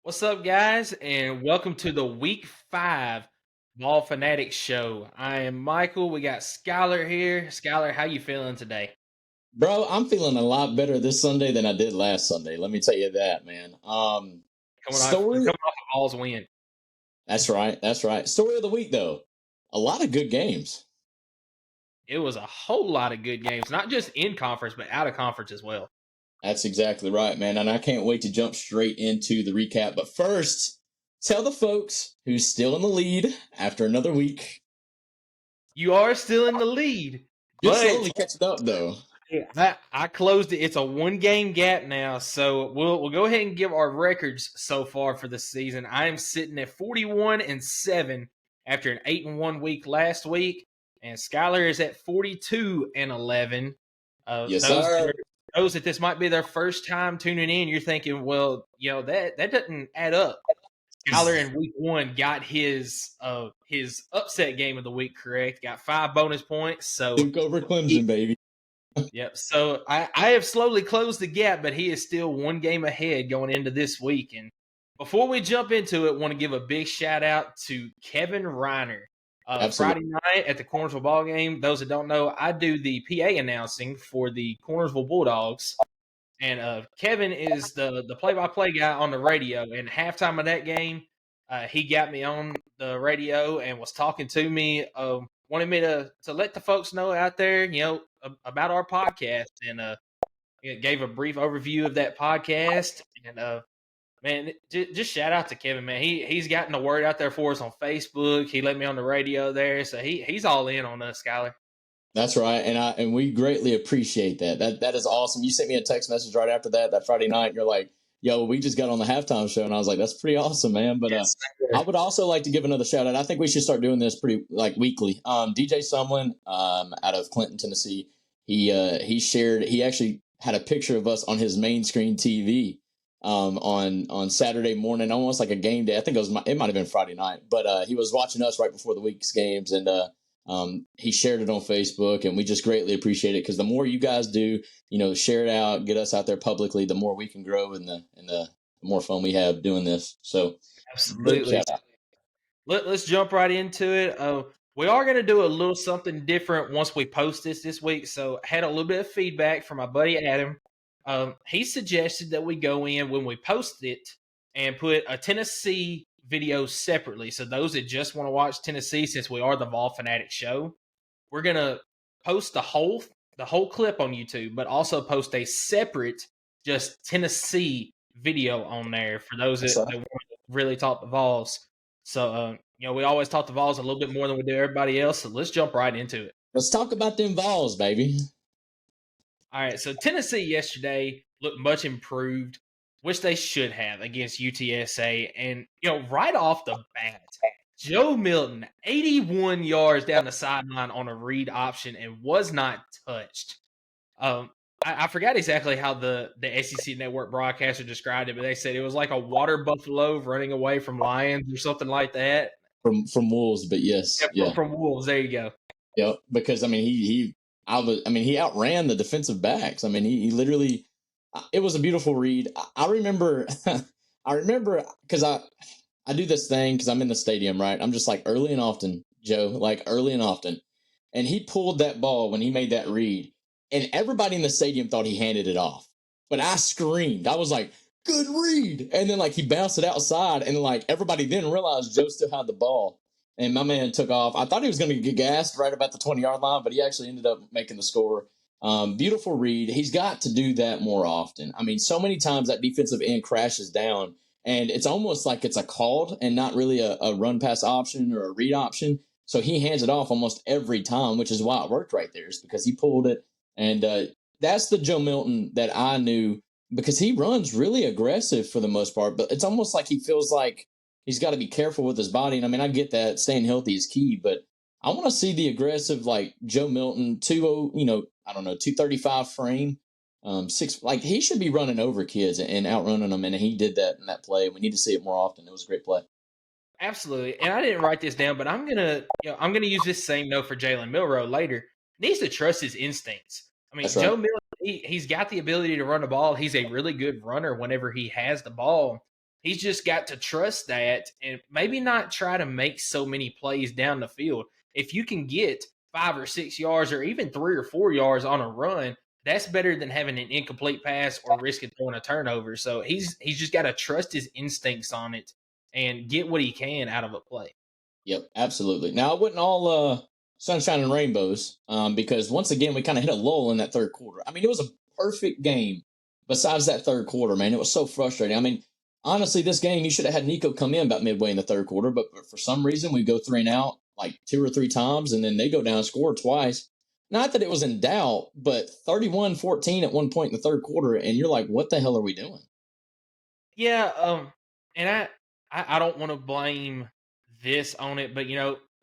What's up, guys, and welcome to the Week 5 Ball Fanatics Show. I am Michael. We got Skylar here. Skylar, how you feeling today? Bro, I'm feeling a lot better this Sunday than I did last Sunday. Let me tell you that, man. Coming Story. off a Balls win. That's right. That's right. Story of the week, though. A lot of good games. It was a whole lot of good games, not just in conference, but out of conference as well. That's exactly right, man. And I can't wait to jump straight into the recap. But first, tell the folks who's still in the lead after another week. You are still in the lead, You're but slowly catching up, though. I closed it. It's a one-game gap now, so we'll go ahead and give our records so far for the season. I am sitting at 41-7 after an 8-1 week last week, and Skylar is at 42-11. Yes, Those sir. those that this might be their first time tuning in, you're thinking, well, that doesn't add up. Skylar in week 1 got his upset game of the week correct, got 5 bonus points. So Duke over Clemson, baby. yep. So I have slowly closed the gap, but he is still one game ahead going into this week. And before we jump into it, want to give a big shout out to Kevin Reiner. Absolutely. Friday night at the Cornersville ball game. Those that don't know, I do the PA announcing for the Cornersville Bulldogs, and Kevin is the play-by-play guy on the radio. And halftime of that game, he got me on the radio and was talking to me. Wanted me to let the folks know out there, about our podcast, and gave a brief overview of that podcast. And man, just shout out to Kevin, man. He's gotten the word out there for us on Facebook. He let me on the radio there, so he's all in on us, Skylar. That's right, and we greatly appreciate that. That is awesome. You sent me a text message right after that Friday night. And you're like, "Yo, we just got on the halftime show," and I was like, "That's pretty awesome, man." But Yes, I would also like to give another shout out. I think we should start doing this pretty like weekly. DJ Sumlin, out of Clinton, Tennessee, he shared. He actually had a picture of us on his main screen TV on Saturday morning, almost like a game day. I think it might have been Friday night, but he was watching us right before the week's games, and he shared it on Facebook, and we just greatly appreciate it because the more you guys do, share it out, get us out there publicly, the more we can grow, and the more fun we have doing this. So, big absolutely. shout out. Let's jump right into it. We are going to do a little something different once we post this week. So I had a little bit of feedback from my buddy Adam. He suggested that we go in when we post it and put a Tennessee video separately. So those that just want to watch Tennessee, since we are the Vol Fanatic show, we're going to post the whole clip on YouTube, but also post a separate just Tennessee video on there for those that want to really talk the Vols. So, we always talk the Vols a little bit more than we do everybody else. So let's jump right into it. Let's talk about them Vols, baby. All right. So Tennessee yesterday looked much improved, which they should have against UTSA. And, right off the bat, Joe Milton, 81 yards down the sideline on a read option and was not touched. I forgot exactly how the SEC network broadcaster described it, but they said it was like a water buffalo running away from lions or something like that. From Wolves, but yes, yeah. From Wolves. There you go. Yep, because I mean he outran the defensive backs. I mean he literally, it was a beautiful read. I remember I remember because I do this thing because I'm in the stadium, right? I'm just like early and often, Joe, like early and often, and he pulled that ball when he made that read, and everybody in the stadium thought he handed it off, but I screamed. I was like, "Good read!" And then like he bounced it outside, and like everybody didn't realize Joe still had the ball. And my man took off. I thought he was going to get gassed right about the 20-yard line, but he actually ended up making the score. Beautiful read. He's got to do that more often. I mean, so many times that defensive end crashes down, and it's almost like it's a called and not really a run pass option or a read option. So he hands it off almost every time, which is why it worked right there, is because he pulled it. And that's the Joe Milton that I knew, because he runs really aggressive for the most part, but it's almost like he feels like he's got to be careful with his body. And I mean, I get that staying healthy is key, but I want to see the aggressive, like Joe Milton, 235 frame, six, like he should be running over kids and outrunning them. And he did that in that play. We need to see it more often. It was a great play. Absolutely. And I didn't write this down, but I'm gonna use this same note for Jalen Milroe later. Needs to trust his instincts. I mean, That's right. Joe Milton, he's got the ability to run the ball. He's a really good runner whenever he has the ball. He's just got to trust that and maybe not try to make so many plays down the field. If you can get 5 or 6 yards or even 3 or 4 yards on a run, that's better than having an incomplete pass or risking throwing a turnover. So he's just got to trust his instincts on it and get what he can out of a play. Yep, absolutely. Now it wasn't all sunshine and rainbows, because once again we kind of hit a lull in that third quarter. I mean, it was a perfect game. Besides that third quarter, man, it was so frustrating. I mean, honestly, this game you should have had Nico come in about midway in the third quarter, but for some reason we go 3-and-out like 2 or 3 times, and then they go down and score twice. Not that it was in doubt, but 31-14 at one point in the third quarter, and you're like, what the hell are we doing? Yeah, and I don't want to blame this on it, but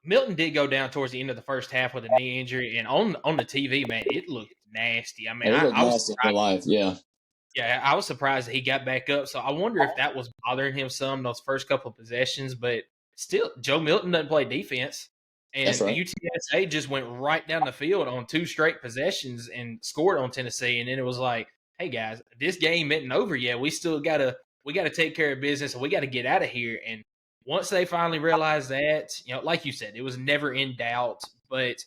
Milton did go down towards the end of the first half with a knee injury, and on the TV, man, it looked nasty. I mean, And it looked I was nasty in real life, yeah. yeah, I was surprised that he got back up. So I wonder if that was bothering him some those first couple of possessions. But still, Joe Milton doesn't play defense, That's and right. UTSA just went right down the field on 2 straight possessions and scored on Tennessee. And then it was like, hey guys, this game isn't over yet. We gotta take care of business, and we got to get out of here. And once they finally realized that, like you said, it was never in doubt. But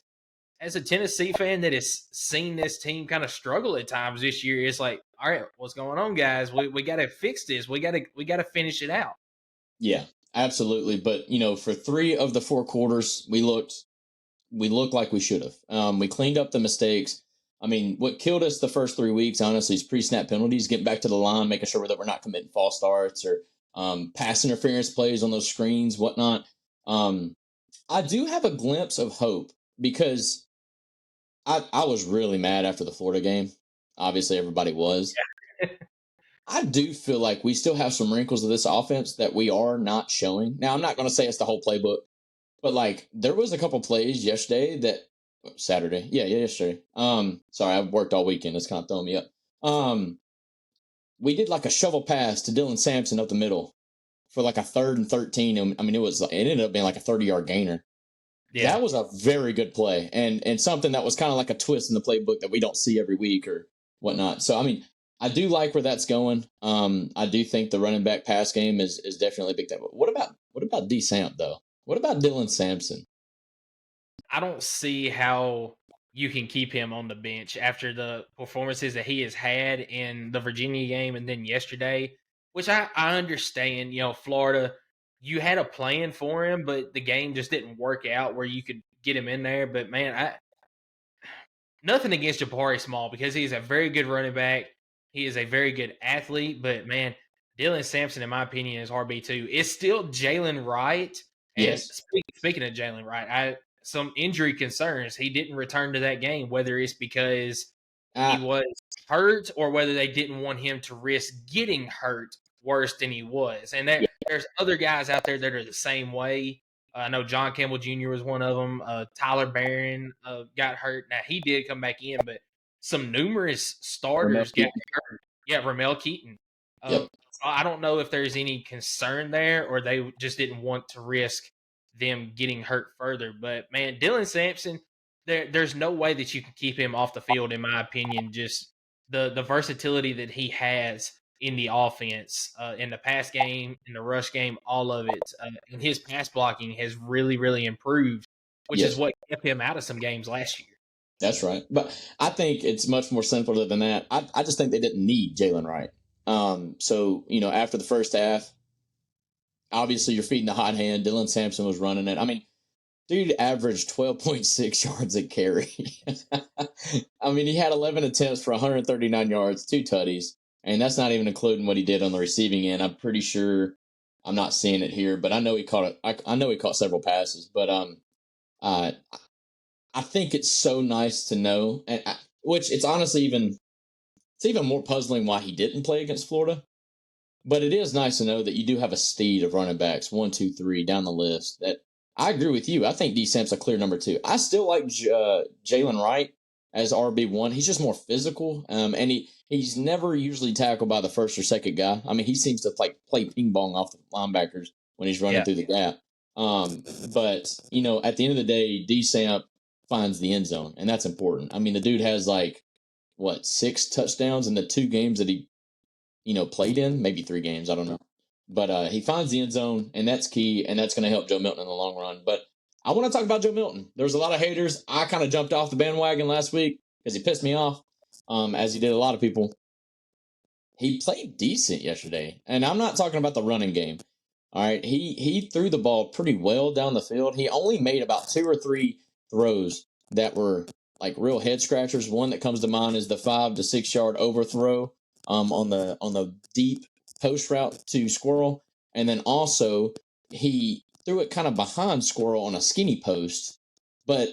as a Tennessee fan that has seen this team kind of struggle at times this year, it's like, all right, what's going on, guys? We got to fix this. We got to finish it out. Yeah, absolutely. But for 3 of the 4 quarters, we looked like we should have. We cleaned up the mistakes. I mean, what killed us the first 3 weeks, honestly, is pre-snap penalties, getting back to the line, making sure that we're not committing false starts or pass interference plays on those screens, whatnot. I do have a glimpse of hope because I was really mad after the Florida game. Obviously, everybody was. I do feel like we still have some wrinkles of this offense that we are not showing. Now, I'm not going to say it's the whole playbook, but like there was a couple plays yesterday Saturday. Yeah, yesterday. Sorry, I've worked all weekend. It's kind of throwing me up. We did like a shovel pass to Dylan Sampson up the middle for like a 3rd and 13. And, I mean, it ended up being like a 30-yard gainer. Yeah, That was a very good play and something that was kind of like a twist in the playbook that we don't see every week or whatnot. So, I mean, I do like where that's going. I do think the running back pass game is definitely a big thing. But what about D Samp though? What about Dylan Sampson? I don't see how you can keep him on the bench after the performances that he has had in the Virginia game and then yesterday, which I understand. Florida, you had a plan for him, but the game just didn't work out where you could get him in there. But man, nothing against Jabari Small because he's a very good running back. He is a very good athlete, but man, Dylan Sampson, in my opinion, is RB2. It's still Jalen Wright. And Yes. speaking of Jalen Wright, some injury concerns. He didn't return to that game, whether it's because he Ah, was hurt or whether they didn't want him to risk getting hurt worse than he was. And yeah. there's other guys out there that are the same way. I know John Campbell Jr. was one of them. Tyler Barron got hurt. Now he did come back in, but some numerous Ramel starters got Keyton. hurt. Yeah, Ramel Keaton. Yep. So I don't know if there's any concern there, or they just didn't want to risk them getting hurt further. But man, Dylan Sampson, there's no way that you can keep him off the field, in my opinion. Just the versatility that he has in the offense, in the pass game, in the rush game, all of it. And his pass blocking has really, really improved, which is Yes. what kept him out of some games last year. That's right. But I think it's much more simpler than that. I just think they didn't need Jalen Wright. So, after the first half, obviously you're feeding the hot hand. Dylan Sampson was running it. I mean, dude averaged 12.6 yards a carry. I mean, he had 11 attempts for 139 yards, 2 tutties, and that's not even including what he did on the receiving end. I'm pretty sure I'm not seeing it here, but I know he caught it. I know he caught several passes, but uh, I think it's so nice to know, which it's honestly even more puzzling why he didn't play against Florida. But it is nice to know that you do have a steed of running backs, 1, 2, 3 down the list. That I agree with you. I think D Samp's a clear number 2. I still like Jalen Wright as RB1. He's just more physical, and he's never usually tackled by the first or second guy. I mean, he seems to play ping pong off the linebackers when he's running Yeah. through the gap. But at the end of the day, D Samp finds the end zone, and that's important. I mean, the dude has 6 touchdowns in the 2 games that he played in, maybe 3 games, I don't know. but he finds the end zone, and that's key, and that's going to help Joe Milton in the long run. But I want to talk about Joe Milton. There's a lot of haters. I kind of jumped off the bandwagon last week because he pissed me off, as he did a lot of people. He played decent yesterday, and I'm not talking about the running game. All right, he threw the ball pretty well down the field. He only made about 2 or 3 throws that were like real head scratchers. One that comes to mind is the 5 to 6 yard overthrow on the deep post route to Squirrel, and then also he threw it kind of behind Squirrel on a skinny post, but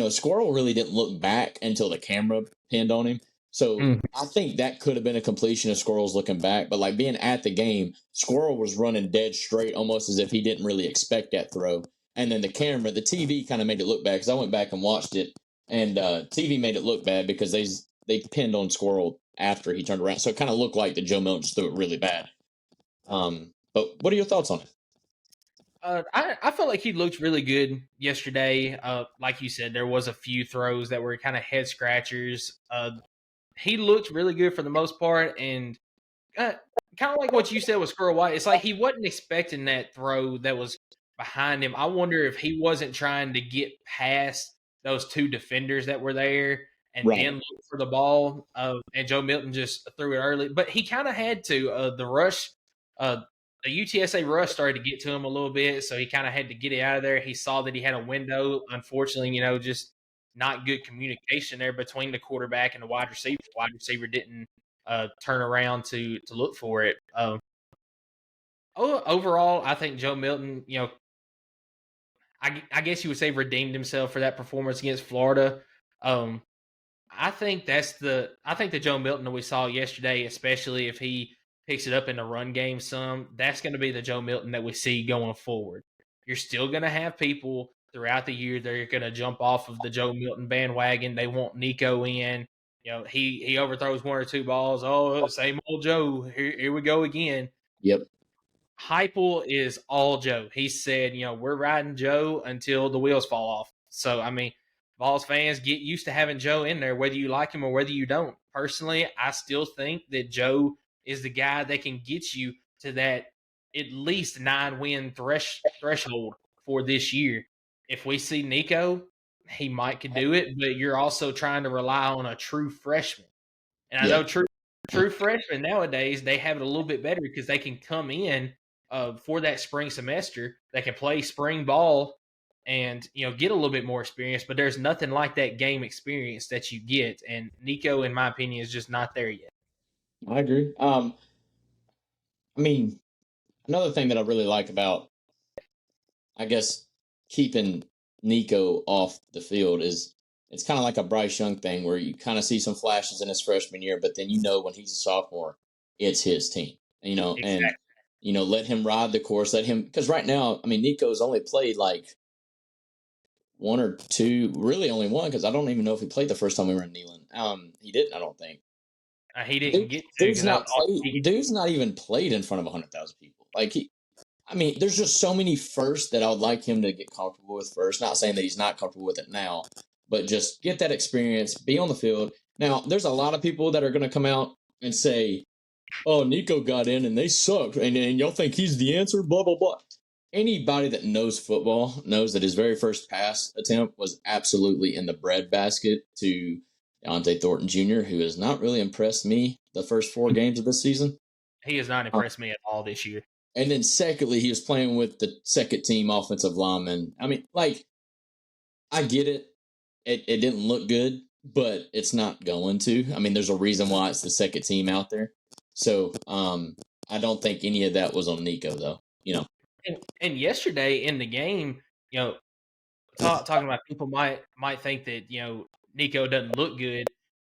Squirrel really didn't look back until the camera pinned on him. So I think that could have been a completion of Squirrel's looking back, but like being at the game, Squirrel was running dead straight, almost as if he didn't really expect that throw. And then the TV kind of made it look bad because I went back and watched it, and TV made it look bad because they pinned on Squirrel after he turned around, so it kind of looked like that Joe Milton just threw it really bad. But what are your thoughts on it? I felt like he looked really good yesterday. Like you said, there was a few throws that were kind of head scratchers. He looked really good for the most part, and kind of like what you said with Squirrel White. It's like he wasn't expecting that throw that was behind him. I wonder if he wasn't trying to get past those 2 defenders that were there and then look for the ball. And Joe Milton just threw it early, but he kind of had to. The rush, the UTSA rush started to get to him a little bit, so he kind of had to get it out of there. He saw that he had a window. Unfortunately, just not good communication there between the quarterback and the wide receiver. The wide receiver didn't turn around to look for it. Overall, I think Joe Milton, I guess you would say redeemed himself for that performance against Florida. I think the Joe Milton that we saw yesterday, especially if he picks it up in the run game some, that's going to be the Joe Milton that we see going forward. You're still going to have people throughout the year that are going to jump off of the Joe Milton bandwagon. They want Nico in. He overthrows 1 or 2 balls. Oh, same old Joe. Here we go again. Yep. Heupel is all Joe. He said, we're riding Joe until the wheels fall off. So, Vols fans, get used to having Joe in there, whether you like him or whether you don't. Personally, I still think that Joe is the guy that can get you to that at least 9-win threshold for this year. If we see Nico, he might could do it, but you're also trying to rely on a true freshman. And I know true freshmen nowadays, they have it a little bit better because they can come in for that spring semester. They can play spring ball and get a little bit more experience, but there's nothing like that game experience that you get. And Nico, in my opinion, is just not there yet. I agree. Another thing that I really like about, I guess, keeping Nico off the field is it's kind of like a Bryce Young thing where you kind of see some flashes in his freshman year, but then when he's a sophomore, it's his team. Exactly. And let him ride the course. Let him, because right now, Nico's only played like 1 or 2, really only 1, because I don't even know if he played the first time we were in Neyland. He didn't, I don't think. He didn't get to. Dude's not even played in front of 100,000 people. Like there's just so many firsts that I would like him to get comfortable with first. Not saying that he's not comfortable with it now, but just get that experience, be on the field. Now, there's a lot of people that are going to come out and say, oh, Nico got in and they sucked, and y'all think he's the answer, blah, blah, blah. Anybody that knows football knows that his very first pass attempt was absolutely in the breadbasket to Deontay Thornton Jr., who has not really impressed me the first 4 games of this season. He has not impressed me at all this year. And then secondly, he was playing with the second team offensive lineman. I get it. It didn't look good, but it's not going to. There's a reason why it's the second team out there. So I don't think any of that was on Nico, though. And yesterday in the game, talking about people might think that Nico doesn't look good.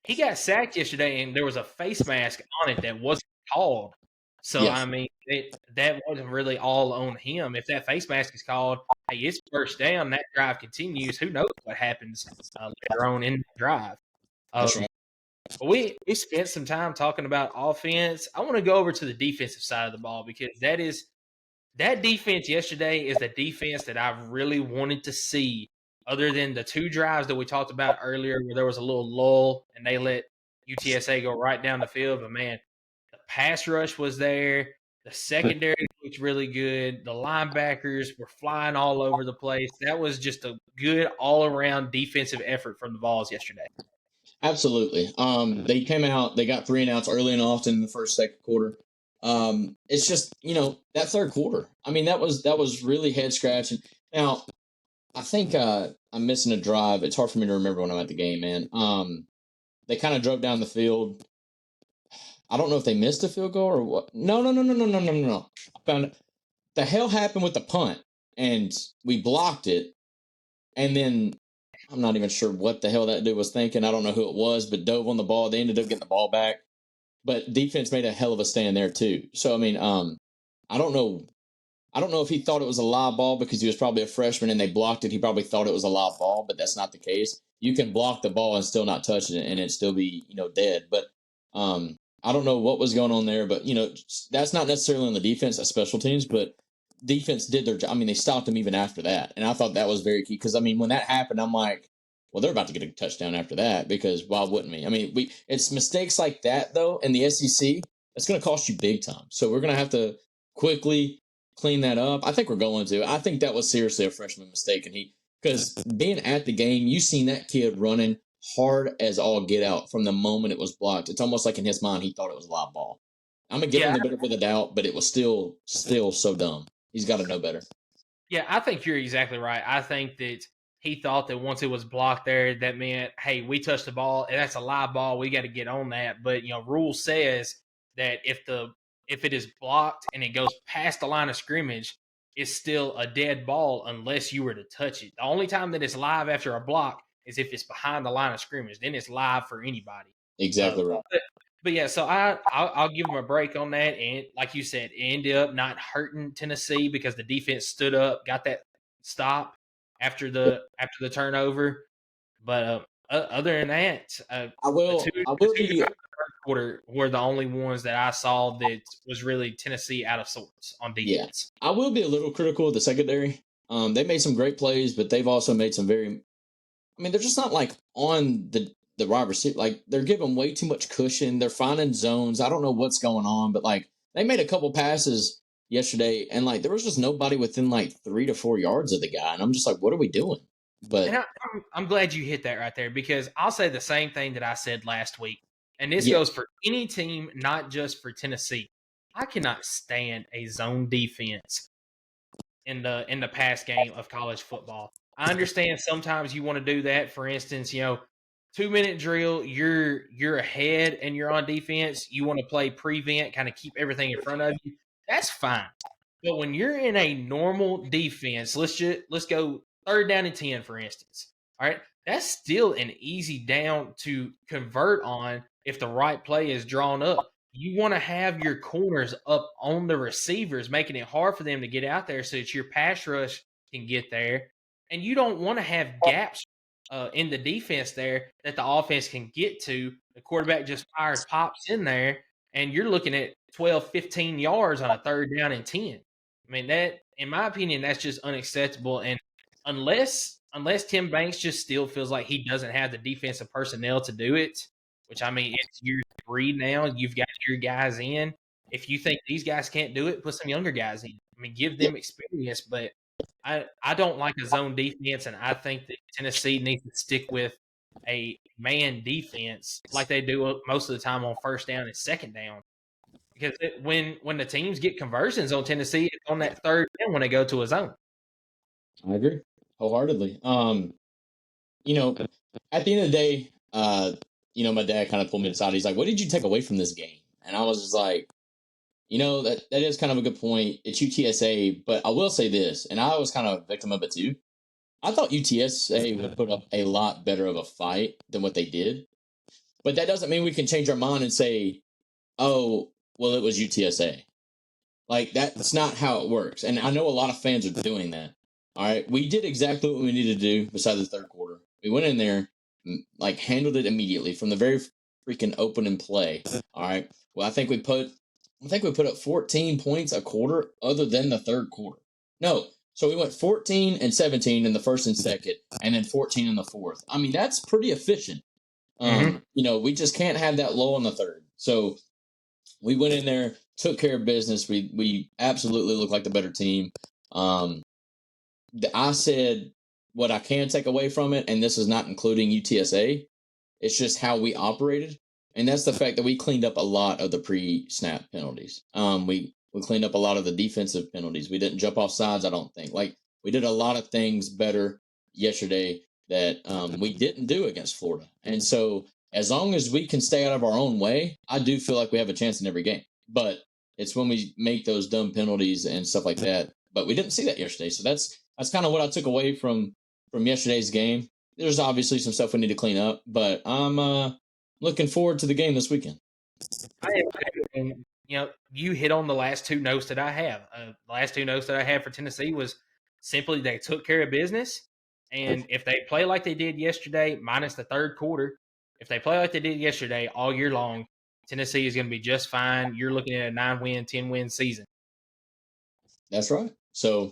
He got sacked yesterday, and there was a face mask on it that wasn't called. So that wasn't really all on him. If that face mask is called, hey, it's first down. That drive continues. Who knows what happens later on in the drive? That's right. We spent some time talking about offense. I want to go over to the defensive side of the ball because that defense yesterday is the defense that I really wanted to see, other than the 2 drives that we talked about earlier where there was a little lull and they let UTSA go right down the field. But, man, the pass rush was there. The secondary looked really good. The linebackers were flying all over the place. That was just a good all-around defensive effort from the Vols yesterday. Absolutely. They came out, they got 3-and-outs early and often in the second quarter. It's just, that third quarter. I mean, that was really head scratching. Now, I think I'm missing a drive. It's hard for me to remember when I'm at the game, man. They kind of drove down the field. I don't know if they missed a field goal or what. No. I found it. The hell happened with the punt, and we blocked it, and then I'm not even sure what the hell that dude was thinking. I don't know who it was, but dove on the ball. They ended up getting the ball back, but defense made a hell of a stand there too. So I mean, I don't know. I don't know if he thought it was a live ball because he was probably a freshman and they blocked it. He probably thought it was a live ball, but that's not the case. You can block the ball and still not touch it and it still be, dead. But I don't know what was going on there, but that's not necessarily on the defense, that's special teams, but defense did their job. I mean, they stopped him even after that. And I thought that was very key because I mean, when that happened, I'm like, well, they're about to get a touchdown after that because why wouldn't we? I mean, it's mistakes like that though in the SEC, it's going to cost you big time. So we're going to have to quickly clean that up. I think we're going to. I think that was seriously a freshman mistake, and because being at the game, you seen that kid running hard as all get out from the moment it was blocked. It's almost like in his mind he thought it was a live ball. I'm gonna give him the benefit of the doubt, but it was still so dumb. He's got to know better. Yeah, I think you're exactly right. I think that he thought that once it was blocked there, that meant, hey, we touched the ball and that's a live ball. We got to get on that. But rule says that if it is blocked and it goes past the line of scrimmage, it's still a dead ball unless you were to touch it. The only time that it's live after a block is if it's behind the line of scrimmage. Then it's live for anybody. Exactly right. But yeah, so I'll give them a break on that. And like you said, it ended up not hurting Tennessee because the defense stood up, got that stop after the turnover. But other than that, I will be quarter were the only ones that I saw that was really Tennessee out of sorts on defense. Yeah, I will be a little critical of the secondary. They made some great plays, but they've also made some very. I mean, they're just not like on the wide receiver. Like they're giving way too much cushion. They're finding zones. I don't know what's going on, but like they made a couple passes yesterday, and like there was just nobody within like 3 to 4 yards of the guy, and I'm just like, what are we doing? But and I'm glad you hit that right there because I'll say the same thing that I said last week. And this goes for any team, not just for Tennessee. I cannot stand a zone defense in the pass game of college football. I understand sometimes you want to do that. For instance, 2-minute drill, you're ahead and you're on defense. You want to play prevent, kind of keep everything in front of you. That's fine. But when you're in a normal defense, let's go 3rd down and 10, for instance. All right, that's still an easy down to convert on if the right play is drawn up. You want to have your corners up on the receivers, making it hard for them to get out there so that your pass rush can get there. And you don't want to have gaps in the defense there that the offense can get to. The quarterback just fires pops in there, and you're looking at 12, 15 yards on a 3rd down and 10. I mean, that, in my opinion, that's just unacceptable. And unless Tim Banks just still feels like he doesn't have the defensive personnel to do it, which, I mean, it's year 3 now. You've got your guys in. If you think these guys can't do it, put some younger guys in. I mean, give them experience. But I don't like a zone defense, and I think that Tennessee needs to stick with a man defense like they do most of the time on 1st down and 2nd down. Because when the teams get conversions on Tennessee, it's on that 3rd down when they go to a zone. I agree wholeheartedly. At the end of the day, my dad kind of pulled me aside. He's like, "What did you take away from this game?" And I was just like, that is kind of a good point. It's UTSA, but I will say this, and I was kind of a victim of it too. I thought UTSA would put up a lot better of a fight than what they did. But that doesn't mean we can change our mind and say, oh, well, it was UTSA. Like, that's not how it works. And I know a lot of fans are doing that. All right. We did exactly what we needed to do besides the 3rd quarter. We went in there, like, handled it immediately from the very freaking opening play. All right. Well, I think we put up 14 points a quarter other than the 3rd quarter. No. So we went 14 and 17 in the 1st and 2nd, and then 14 in the 4th. I mean, that's pretty efficient. We just can't have that low in the 3rd. So We went in there, took care of business. We absolutely looked like the better team. Um, I said what I can take away from it, and this is not including UTSA. It's just how we operated, and that's the fact that we cleaned up a lot of the pre-snap penalties. We cleaned up a lot of the defensive penalties. We didn't jump off sides. I don't think we did a lot of things better yesterday that we didn't do against Florida. And so, as long as we can stay out of our own way, I do feel like we have a chance in every game. But it's when we make those dumb penalties and stuff like that. But we didn't see that yesterday, so that's kind of what I took away from yesterday's game. There's obviously some stuff we need to clean up, but I'm looking forward to the game this weekend. I am too, and you hit on the last two notes that I have. The last two notes that I have for Tennessee was simply they took care of business, and if they play like they did yesterday, minus the third quarter, if they play like they did yesterday all year long, Tennessee is going to be just fine. You're looking at a 9-win, 10-win season. That's right. So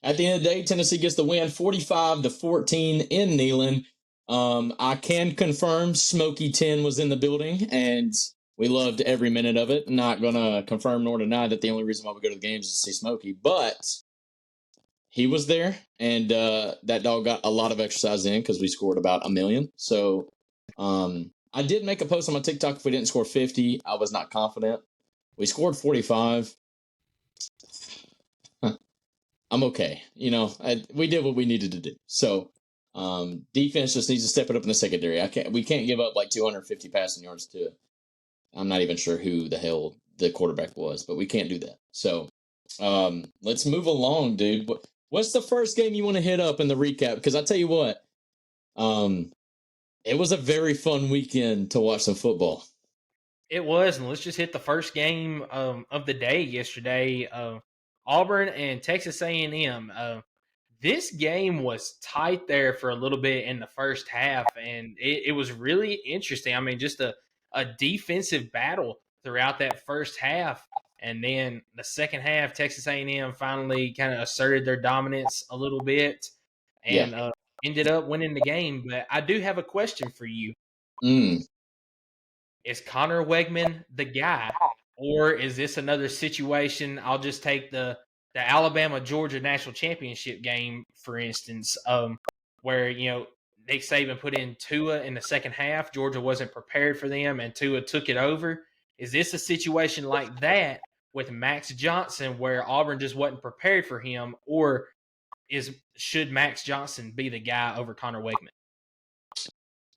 at the end of the day, Tennessee gets the win 45-14 in Neyland. I can confirm Smokey 10 was in the building, and we loved every minute of it. Not going to confirm nor deny that the only reason why we go to the games is to see Smokey, but he was there, and that dog got a lot of exercise in because we scored about 1 million. So I did make a post on my TikTok. If we didn't score 50, I was not confident. We scored 45. I'm okay. We did what we needed to do. So defense just needs to step it up in the secondary. We can't give up like 250 passing yards to, I'm not even sure who the hell the quarterback was, but we can't do that. So let's move along, dude. What's the first game you want to hit up in the recap? Because I tell you what, it was a very fun weekend to watch some football. It was, and let's just hit the first game of the day yesterday. Auburn and Texas A&M. This game was tight there for a little bit in the first half, and it was really interesting. I mean, just a defensive battle throughout that first half, and then the second half, Texas A&M finally kind of asserted their dominance a little bit, and ended up winning the game. But I do have a question for you. Is Connor Wegman the guy, or is this another situation? I'll just take the Alabama Georgia national championship game, for instance, where Nick Saban put in Tua in the second half. Georgia wasn't prepared for them, and Tua took it over. Is this a situation like that with Max Johnson, where Auburn just wasn't prepared for him, or should Max Johnson be the guy over Connor Wegman?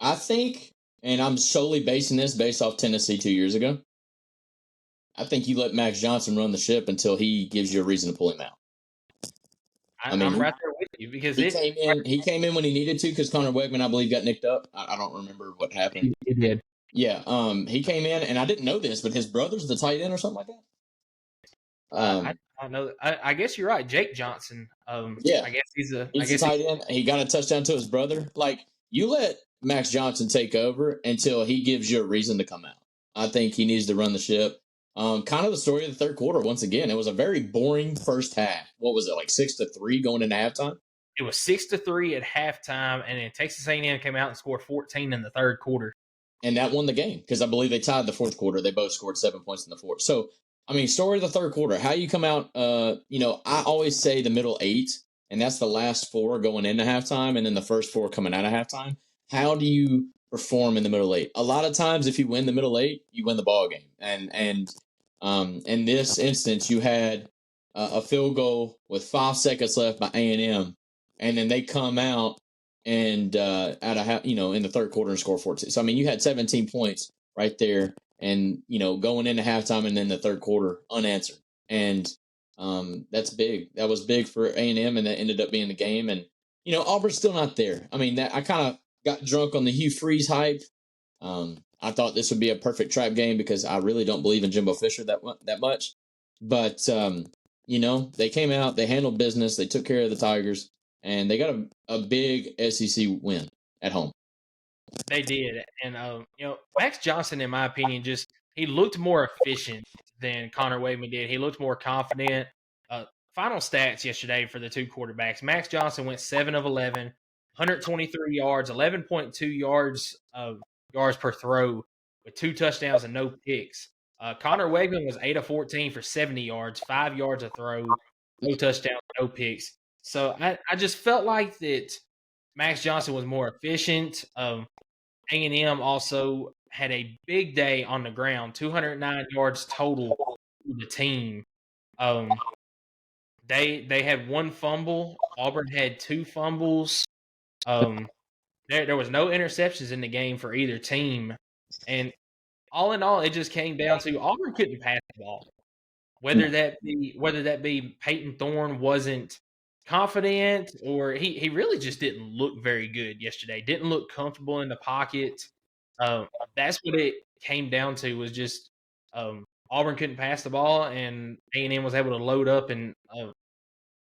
I think, and I'm solely basing this based off Tennessee 2 years ago, I think you let Max Johnson run the ship until he gives you a reason to pull him out. I'm right there with you because he came in when he needed to because Connor Wegman, I believe, got nicked up. I don't remember what happened. He did. Yeah, he came in, and I didn't know this, but his brother's the tight end or something like that. I know. I guess you're right, Jake Johnson. Yeah, I guess he's a tight end. He got a touchdown to his brother. Like, you let Max Johnson take over until he gives you a reason to come out. I think he needs to run the ship. Kind of the story of the third quarter. Once again, it was a very boring first half. What was it, like 6-3 going into halftime? It was 6-3 at halftime, and then Texas A&M came out and scored 14 in the third quarter, and that won the game because I believe they tied the fourth quarter. They both scored 7 points in the fourth. So, I mean, story of the third quarter. How you come out? I always say the middle 8, and that's the last 4 going into halftime, and then the first 4 coming out of halftime. How do you perform in the middle 8? A lot of times, if you win the middle 8, you win the ball game. And in this instance, you had a field goal with 5 seconds left by A&M, and then they come out and in the third quarter and score 14. So I mean, you had 17 points right there, and going into halftime and then the third quarter unanswered, and that's big. That was big for A&M, and that ended up being the game. And Auburn's still not there. I mean, I kind of got drunk on the Hugh Freeze hype. I thought this would be a perfect trap game because I really don't believe in Jimbo Fisher that much. But they came out, they handled business, they took care of the Tigers, and they got a big SEC win at home. They did, and Max Johnson, in my opinion, he looked more efficient than Connor Wegman did. He looked more confident. Final stats yesterday for the two quarterbacks: Max Johnson went 7 of 11, 123 yards, 11.2 yards per throw, with 2 touchdowns and no picks. Connor Wegman was 8 of 14 for 70 yards, 5 yards a throw, no touchdowns, no picks. So I just felt like that Max Johnson was more efficient. A&M also had a big day on the ground, 209 yards total for the team. They had one fumble. Auburn had 2 fumbles. There was no interceptions in the game for either team, and all in all, it just came down to Auburn couldn't pass the ball. Whether that be Peyton Thorne wasn't confident or he really just didn't look very good yesterday. Didn't look comfortable in the pocket. Um, that's what it came down to was just Auburn couldn't pass the ball, and A&M was able to load up and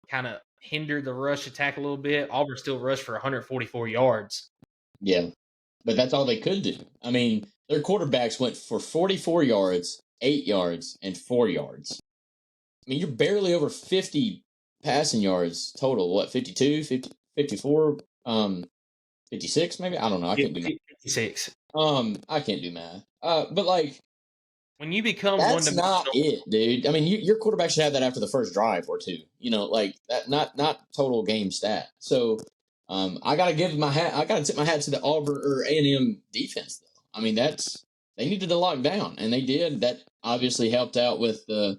kind of hinder the rush attack a little bit. Auburn still rushed for 144 yards. Yeah, but that's all they could do. I mean, their quarterbacks went for 44 yards, 8 yards, and 4 yards. I mean, you're barely over 50 passing yards total. What, 52, 50, 54, 56 maybe? I don't know. I can't do math. 56. I can't do math. But like, when you become that's not it, dude. I mean, your quarterback should have that after the first drive or two. You know, like that. Not total game stat. So, I gotta give my hat. I gotta tip my hat to the Auburn or A&M defense, though. I mean, they needed to lock down, and they did. That obviously helped out with the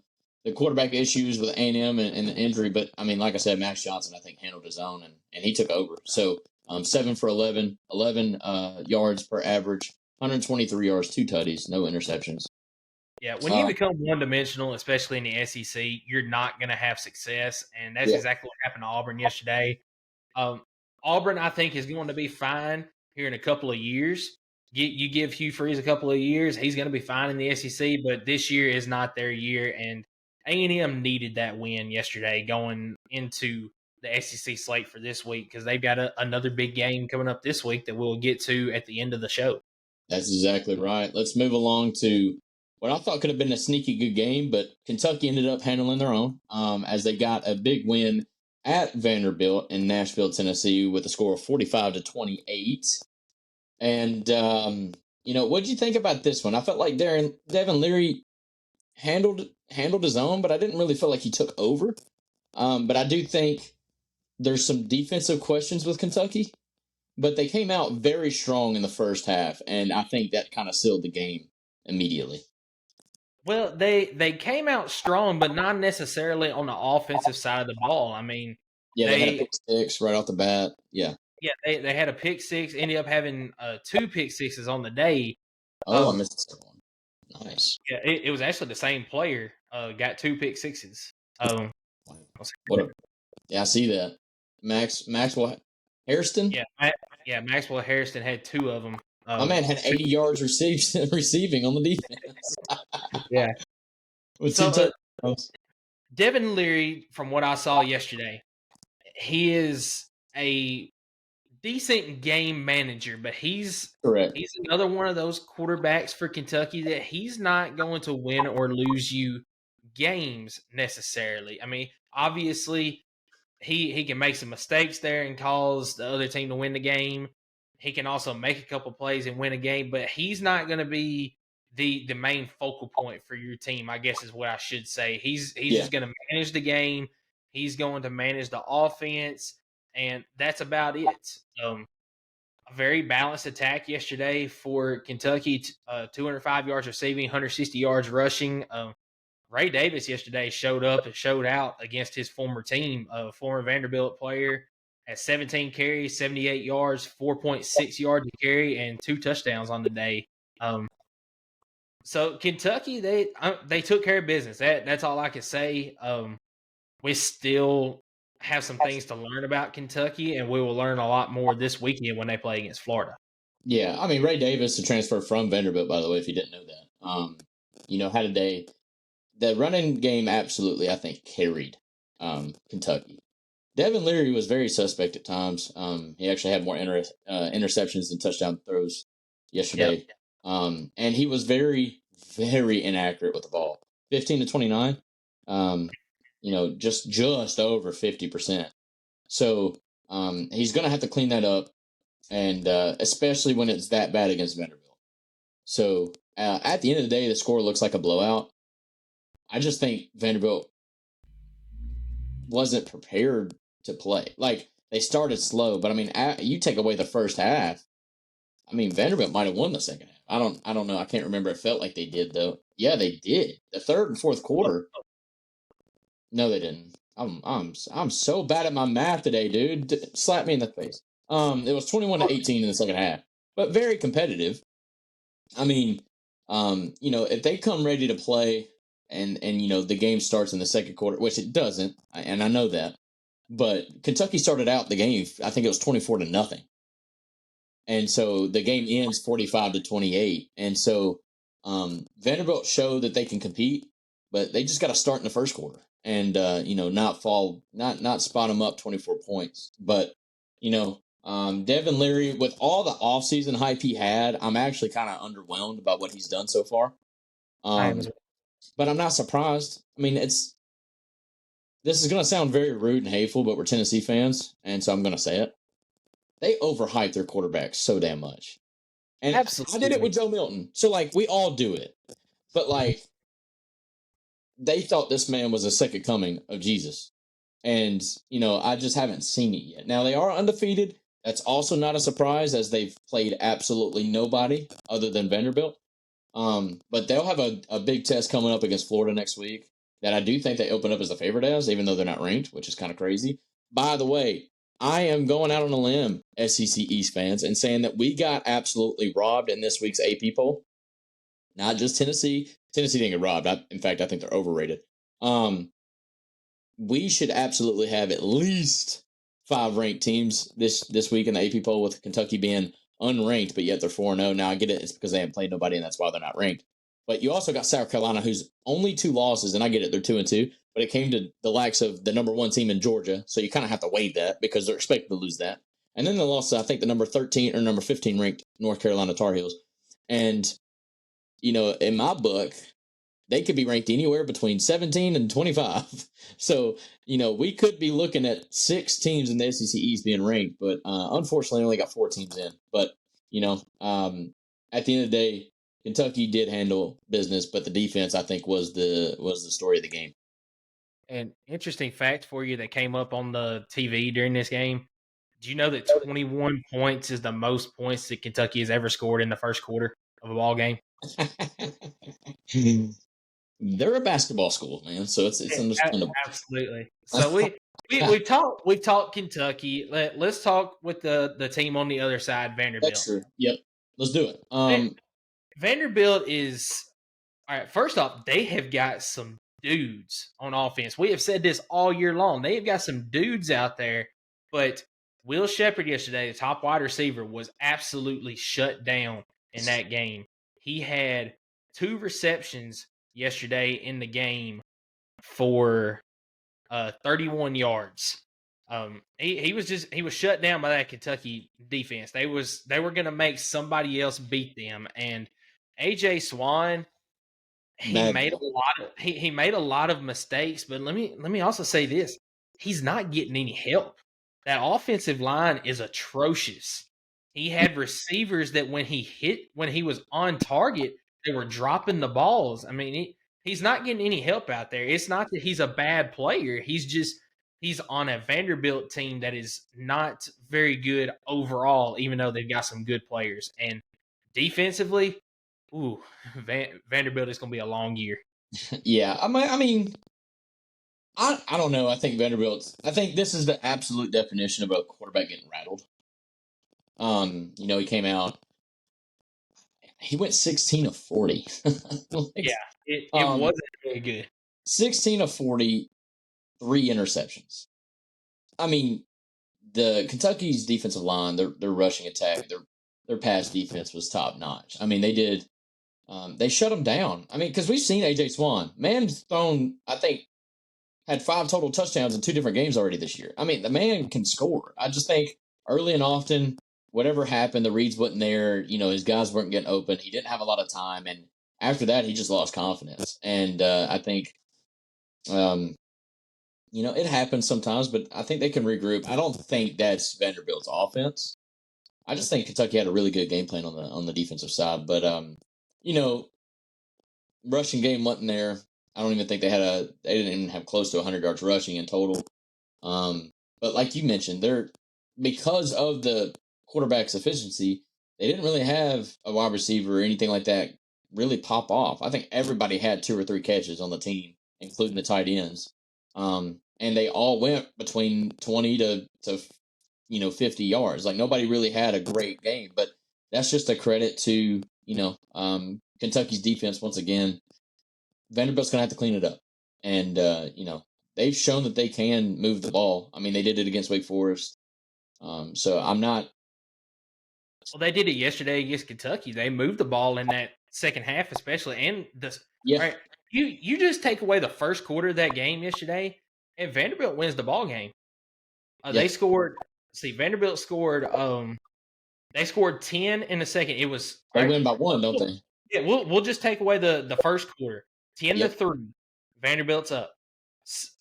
quarterback issues with A&M and the injury. But I mean, like I said, Max Johnson, I think, handled his own, and he took over. So, 7 for 11 yards per average, 123 yards, 2 tutties, no interceptions. Yeah, when you become one-dimensional, especially in the SEC, you're not going to have success, and that's exactly what happened to Auburn yesterday. Auburn, I think, is going to be fine here in a couple of years. You give Hugh Freeze a couple of years, he's going to be fine in the SEC, but this year is not their year, and A&M needed that win yesterday going into the SEC slate for this week because they've got another big game coming up this week that we'll get to at the end of the show. That's exactly right. Let's move along to what I thought could have been a sneaky good game, but Kentucky ended up handling their own as they got a big win at Vanderbilt in Nashville, Tennessee, with a score of 45-28. And what did you think about this one? I felt like Devin Leary handled his own, but I didn't really feel like he took over. But I do think there's some defensive questions with Kentucky, but they came out very strong in the first half, and I think that kind of sealed the game immediately. Well, they came out strong, but not necessarily on the offensive side of the ball. I mean, they had a pick six right off the bat. Yeah, they had a pick six. Ended up having 2 pick sixes on the day. I missed the second one. Nice. Yeah, it was actually the same player. Got 2 pick sixes. Yeah, I see that. Maxwell Hairston. Yeah, Maxwell Hairston had 2 of them. My man had 80 yards receiving on the defense. Yeah. With Devin Leary, from what I saw yesterday, he is a decent game manager, but he's another one of those quarterbacks for Kentucky that he's not going to win or lose you games necessarily. I mean, obviously, he can make some mistakes there and cause the other team to win the game. He can also make a couple plays and win a game, but he's not going to be the main focal point for your team, I guess is what I should say. He's just going to manage the game. He's going to manage the offense, and that's about it. A very balanced attack yesterday for Kentucky, 205 yards receiving, 160 yards rushing. Ray Davis yesterday showed up and showed out against his former team, a former Vanderbilt player, at 17 carries, 78 yards, 4.6 yards to carry, and 2 touchdowns on the day. So Kentucky, they took care of business. That's all I can say. We still have some things to learn about Kentucky, and we will learn a lot more this weekend when they play against Florida. Yeah, I mean, Ray Davis, a transfer from Vanderbilt, by the way, if you didn't know that. Had a day. The running game absolutely, I think, carried Kentucky. Devin Leary was very suspect at times. He actually had more interceptions than touchdown throws yesterday. Yep. And he was very, very inaccurate with the ball. 15-29, just over 50%. So he's going to have to clean that up, and especially when it's that bad against Vanderbilt. So At the end of the day, the score looks like a blowout. I just think Vanderbilt wasn't prepared to play. Like, they started slow, but I mean, you take away the first half. I mean, Vanderbilt might have won the second half. I don't know. I can't remember. It felt like they did though. Yeah, they did. The third and fourth quarter. No, they didn't. I'm so bad at my math today, dude. Slap me in the face. It was 21-18 in the second half, but very competitive. I mean, if they come ready to play and the game starts in the second quarter, which it doesn't, and I know that, but Kentucky started out the game. I think it was 24-0. And so the game ends 45-28. And so Vanderbilt showed that they can compete, but they just got to start in the first quarter and not spot them up 24 points. But Devin Leary, with all the offseason hype he had, I'm actually kind of underwhelmed about what he's done so far. But I'm not surprised. I mean, this is going to sound very rude and hateful, but we're Tennessee fans, and so I'm going to say it. They overhype their quarterbacks so damn much. And absolutely. I did it with Joe Milton. So, we all do it. But, they thought this man was a second coming of Jesus. And, I just haven't seen it yet. Now, they are undefeated. That's also not a surprise, as they've played absolutely nobody other than Vanderbilt. But they'll have a big test coming up against Florida next week that I do think they open up as a favorite even though they're not ranked, which is kind of crazy. By the way, I am going out on a limb, SEC East fans, and saying that we got absolutely robbed in this week's AP poll. Not just Tennessee. Tennessee didn't get robbed. In fact, I think they're overrated. We should absolutely have at least 5 ranked teams this week in the AP poll, with Kentucky being unranked, but yet they're 4-0. Now, I get it. It's because they haven't played nobody, and that's why they're not ranked. But you also got South Carolina, who's only 2 losses, and I get it. They're 2-2. But it came to the likes of the number 1 team in Georgia, so you kind of have to waive that because they're expected to lose that. And then they lost, I think, the number 13 or number 15 ranked North Carolina Tar Heels. And, in my book, they could be ranked anywhere between 17 and 25. So, we could be looking at 6 teams in the SEC East being ranked, but unfortunately, only got 4 teams in. But, at the end of the day, Kentucky did handle business, but the defense, I think, was the story of the game. An interesting fact for you that came up on the TV during this game. Do you know that 21 points is the most points that Kentucky has ever scored in the first quarter of a ball game? They're a basketball school, man, so it's understandable. Absolutely. So we've talked Kentucky. Let's talk with the team on the other side, Vanderbilt. That's true. Yep. Let's do it. Vanderbilt is all right. First off, they have got some dudes on offense. We have said this all year long. They have got some dudes out there, but Will Shepherd yesterday, the top wide receiver, was absolutely shut down in that game. He had 2 receptions yesterday in the game for 31 yards. He was shut down by that Kentucky defense. They were going to make somebody else beat them, and AJ Swan, he made a lot of mistakes. But let me also say this: he's not getting any help. That offensive line is atrocious. He had receivers that when he was on target, they were dropping the balls. I mean, he's not getting any help out there. It's not that he's a bad player. He's on a Vanderbilt team that is not very good overall, even though they've got some good players. And defensively, Vanderbilt is going to be a long year. Yeah, I mean, I don't know. I think this is the absolute definition of a quarterback getting rattled. He came out. He went 16 of 40. Yeah, it wasn't very good. 16 of 40, 3 interceptions. I mean, the Kentucky's defensive line, their rushing attack, their pass defense was top notch. I mean, they did. They shut him down. I mean, because we've seen AJ Swan. Man's thrown, I think, had 5 total touchdowns in 2 different games already this year. I mean, the man can score. I just think early and often, whatever happened, the reads wasn't there. His guys weren't getting open. He didn't have a lot of time. And after that, he just lost confidence. And I think, it happens sometimes, but I think they can regroup. I don't think that's Vanderbilt's offense. I just think Kentucky had a really good game plan on the defensive side. But you know, rushing game wasn't there. I don't even think they didn't even have close to 100 yards rushing in total. But like you mentioned, because of the quarterback's efficiency, they didn't really have a wide receiver or anything like that really pop off. I think everybody had 2 or 3 catches on the team, including the tight ends. And they all went between 20 to 50 yards. Like nobody really had a great game, but that's just a credit to Kentucky's defense once again. Vanderbilt's gonna have to clean it up, and they've shown that they can move the ball. I mean, they did it against Wake Forest. So I'm not. Well, they did it yesterday against Kentucky. They moved the ball in that second half, especially, and Yeah. right. You just take away the first quarter of that game yesterday, and Vanderbilt wins the ball game. They scored. See, Vanderbilt scored. They scored 10 in the second. It was They win by 1, don't they? Yeah, we'll just take away the first quarter. 10-3. Vanderbilt's up.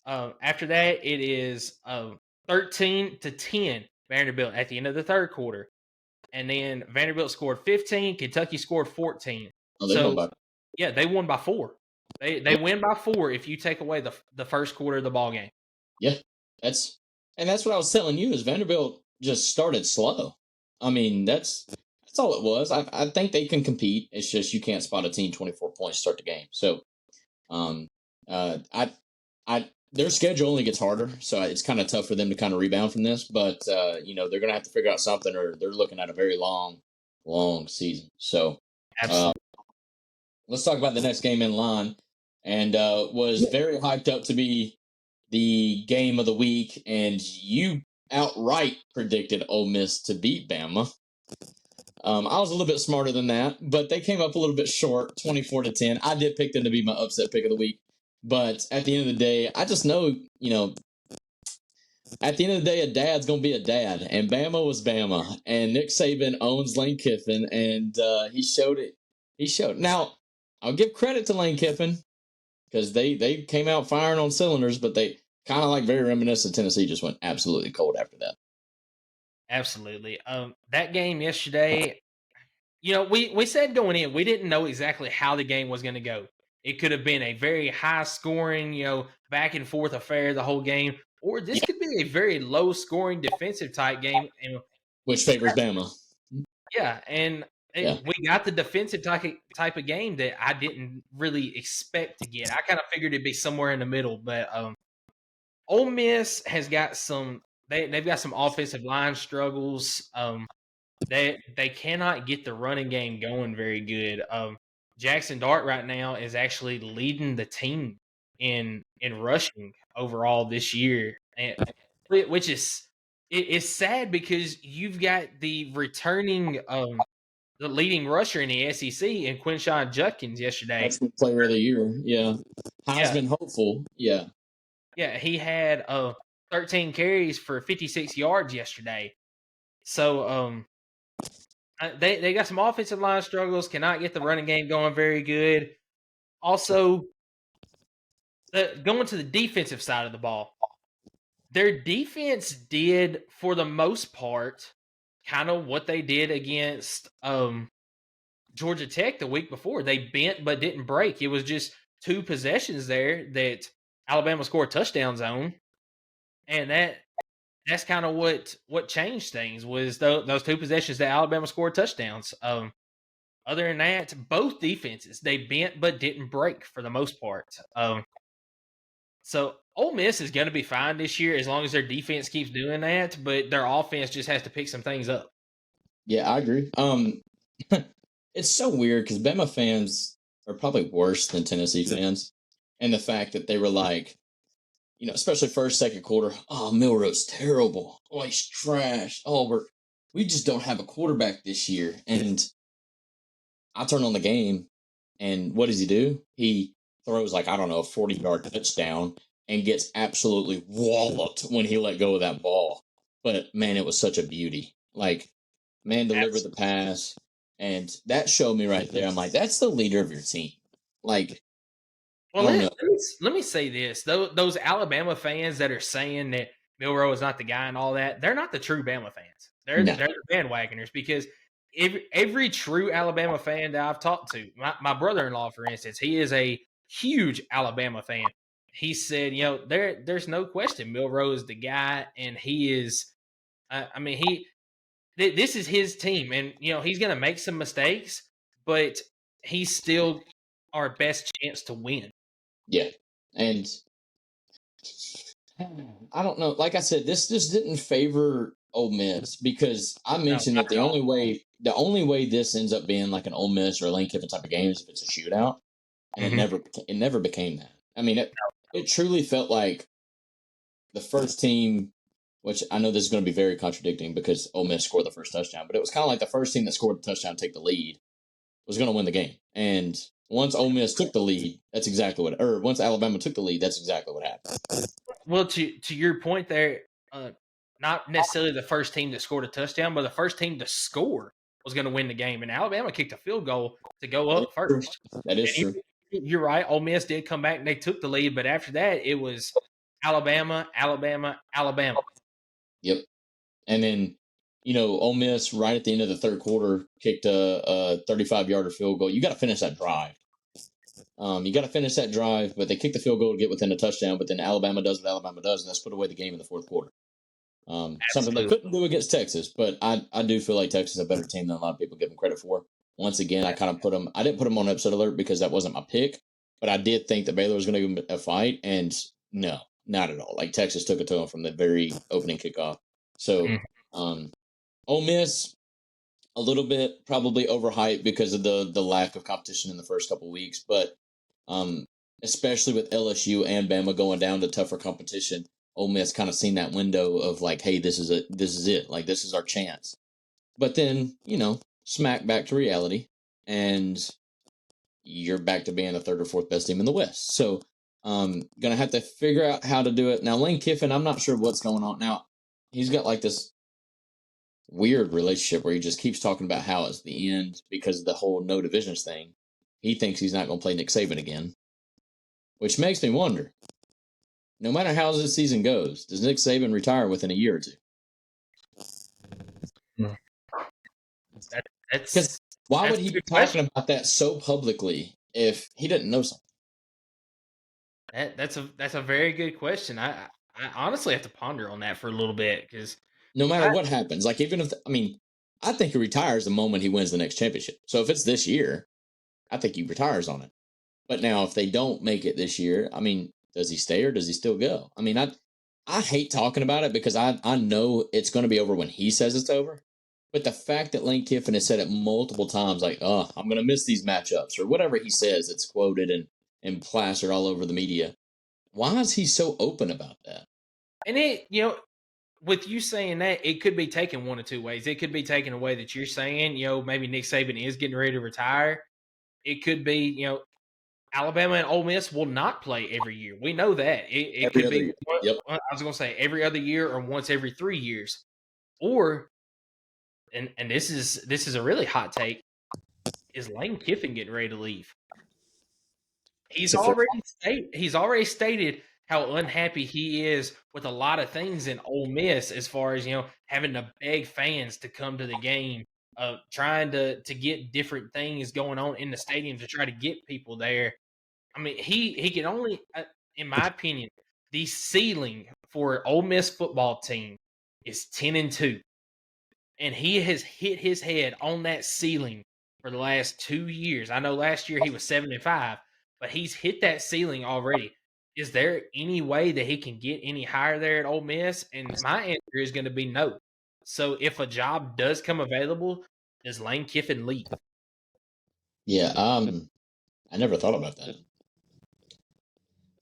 After that, it is 13-10. Vanderbilt at the end of the third quarter, and then Vanderbilt scored 15. Kentucky scored 14. Oh, they won by. Yeah, they won by 4. They win by 4 if you take away the first quarter of the ball game. Yeah, that's what I was telling you is Vanderbilt just started slow. I mean, that's all it was. I think they can compete. It's just you can't spot a team 24 points start the game. So, their schedule only gets harder, so it's kind of tough for them to kind of rebound from this. But they're gonna have to figure out something, or they're looking at a very long season. So, let's talk about the next game in line, and was very hyped up to be the game of the week, and you outright predicted Ole Miss to beat Bama. I was a little bit smarter than that, but they came up a little bit short, 24-10. I did pick them to be my upset pick of the week, but at the end of the day, I just know, at the end of the day, a dad's gonna be a dad, and Bama was Bama, and Nick Saban owns Lane Kiffin, and he showed it. He showed. Now, I'll give credit to Lane Kiffin because they came out firing on cylinders, but they kind of like very reminiscent. Tennessee just went absolutely cold after that. Absolutely. That game yesterday, we said going in, we didn't know exactly how the game was going to go. It could have been a very high scoring, back and forth affair the whole game, or this could be a very low scoring defensive type game, which favors Bama. Yeah, and we got the defensive type of game that I didn't really expect to get. I kind of figured it'd be somewhere in the middle, but Ole Miss has got some. They've got some offensive line struggles. They cannot get the running game going very good. Jackson Dart right now is actually leading the team in rushing overall this year, which is it's sad because you've got the returning the leading rusher in the SEC in Quinshon Judkins yesterday. That's the player of the year. Yeah, Heisman hopeful. Yeah. Yeah, he had 13 carries for 56 yards yesterday. So they got some offensive line struggles, cannot get the running game going very good. Also, going to the defensive side of the ball, their defense did, for the most part, kind of what they did against Georgia Tech the week before. They bent but didn't break. It was just 2 possessions there that Alabama scored touchdowns on, and that's kind of what changed things was those 2 possessions that Alabama scored touchdowns. Other than that, both defenses they bent but didn't break for the most part. So Ole Miss is going to be fine this year as long as their defense keeps doing that, but their offense just has to pick some things up. Yeah, I agree. It's so weird because Bama fans are probably worse than Tennessee fans, and the fact that they were like, especially first, second quarter. Oh, Milroe's terrible. Oh, he's trash. Oh, we just don't have a quarterback this year. And I turn on the game, and what does he do? He throws like, I don't know, a 40-yard touchdown and gets absolutely walloped when he let go of that ball. But man, it was such a beauty. Like, man delivered the pass, and that showed me right there. I'm like, that's the leader of your team. Like, well, let me say this. Those Alabama fans that are saying that Milroe is not the guy and all that, they're not the true Bama fans. They're the bandwagoners because every true Alabama fan that I've talked to, my brother-in-law, for instance, he is a huge Alabama fan. He said, there's no question Milroe is the guy, and he is. I mean, this is his team, and he's going to make some mistakes, but he's still our best chance to win. Yeah, and I don't know. Like I said, this just didn't favor Ole Miss because I mentioned not that the at all. only way this ends up being like an Ole Miss or a Lane Kiffin type of game is if it's a shootout, and it never became that. I mean, it truly felt like the first team, which I know this is going to be very contradicting because Ole Miss scored the first touchdown, but it was kind of like the first team that scored the touchdown to take the lead was going to win the game. And once Ole Miss took the lead, that's exactly what, or once Alabama took the lead, that's exactly what happened. Well, to your point there, not necessarily the first team that scored a touchdown, but the first team to score was going to win the game. And Alabama kicked a field goal to go up first. That is true. You're right. Ole Miss did come back and they took the lead, but after that, it was Alabama, Alabama, Alabama. Yep. And then, Ole Miss right at the end of the third quarter kicked a 35-yarder field goal. You got to finish that drive. But they kicked the field goal to get within a touchdown. But then Alabama does what Alabama does, and that's put away the game in the fourth quarter. Something they couldn't do against Texas, but I do feel like Texas is a better team than a lot of people give them credit for. Once again, I kind of put them. I didn't put them on upset alert because that wasn't my pick, but I did think that Baylor was going to give them a fight, and no, not at all. Like Texas took it to them from the very opening kickoff. So, Ole Miss, a little bit probably overhyped because of the lack of competition in the first couple of weeks, but especially with LSU and Bama going down to tougher competition, Ole Miss kind of seen that window of like, hey, this is it, like this is our chance. But then smack back to reality, and you're back to being the third or fourth best team in the West. So, gonna have to figure out how to do it now. Lane Kiffin, I'm not sure what's going on now. He's got like this weird relationship where he just keeps talking about how it's the end because of the whole no divisions thing. He thinks he's not going to play Nick Saban again, which makes me wonder, no matter how this season goes, does Nick Saban retire within a year or two? Because why would he be talking about that so publicly if he didn't know something? That's a very good question. I honestly have to ponder on that for a little bit because no matter what happens, like even if I think he retires the moment he wins the next championship. So if it's this year, I think he retires on it. But now if they don't make it this year, does he stay or does he still go? I hate talking about it because I know it's going to be over when he says it's over. But the fact that Lane Kiffin has said it multiple times, like, oh, I'm going to miss these matchups or whatever he says, it's quoted and plastered all over the media. Why is he so open about that? And it, with you saying that, it could be taken one of two ways. It could be taken a way that you're saying, maybe Nick Saban is getting ready to retire. It could be, Alabama and Ole Miss will not play every year. We know that. It could be, I was going to say every other year or once every 3 years. Or, and this is a really hot take, is Lane Kiffin getting ready to leave? He's already stated how unhappy he is with a lot of things in Ole Miss as far as, having to beg fans to come to the game, trying to get different things going on in the stadium to try to get people there. He can only, in my opinion, the ceiling for Ole Miss football team is 10-2. And he has hit his head on that ceiling for the last 2 years. I know last year he was 7-5, but he's hit that ceiling already. Is there any way that he can get any higher there at Ole Miss? And my answer is going to be no. So if a job does come available, does Lane Kiffin leave? Yeah, I never thought about that.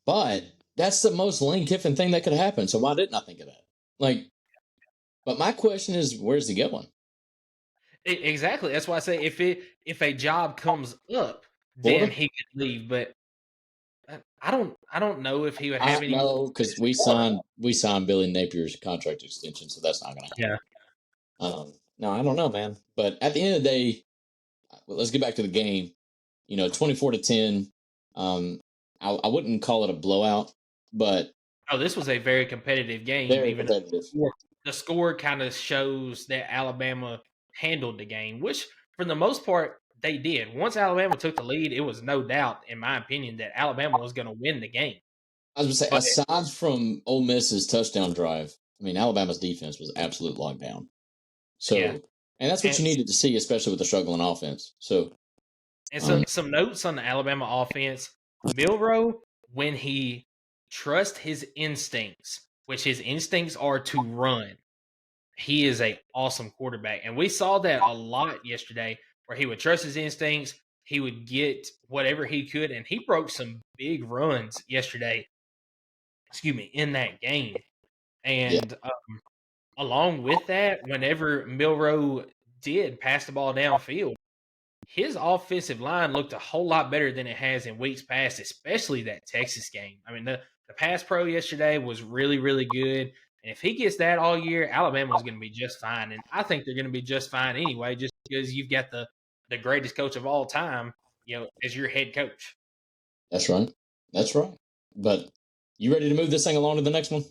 But that's the most Lane Kiffin thing that could happen. So why didn't I think of that? But my question is, where's he going? Exactly. That's why I say if a job comes up, then he could leave. But I don't know if he would have any. No, because we signed Billy Napier's contract extension, so that's not going to happen. Yeah. No, I don't know, man. But at the end of the day, let's get back to the game. 24-10. I wouldn't call it a blowout, but this was a very competitive game. Very competitive. The score kind of shows that Alabama handled the game, which for the most part they did. Once Alabama took the lead, it was no doubt, in my opinion, that Alabama was going to win the game. I was going to say, But aside from Ole Miss's touchdown drive, I mean, Alabama's defense was absolute lockdown. yeah, So, and that's what and you needed to see, especially with the struggling offense. So, some notes on the Alabama offense. Milroe, when he trusts his instincts, which his instincts are to run, he is a awesome quarterback. And we saw that a lot yesterday where he would trust his instincts, he would get whatever he could, and he broke some big runs yesterday, in that game. yeah, And along with that, whenever Milroe did pass the ball downfield, his offensive line looked a whole lot better than it has in weeks past, especially that Texas game. I mean, the pass pro yesterday was really, really good. And if he gets that all year, Alabama's going to be just fine. And I think they're going to be just fine anyway, just because you've got the greatest coach of all time, as your head coach. that's right. That's right. But you ready to move this thing along to the next one?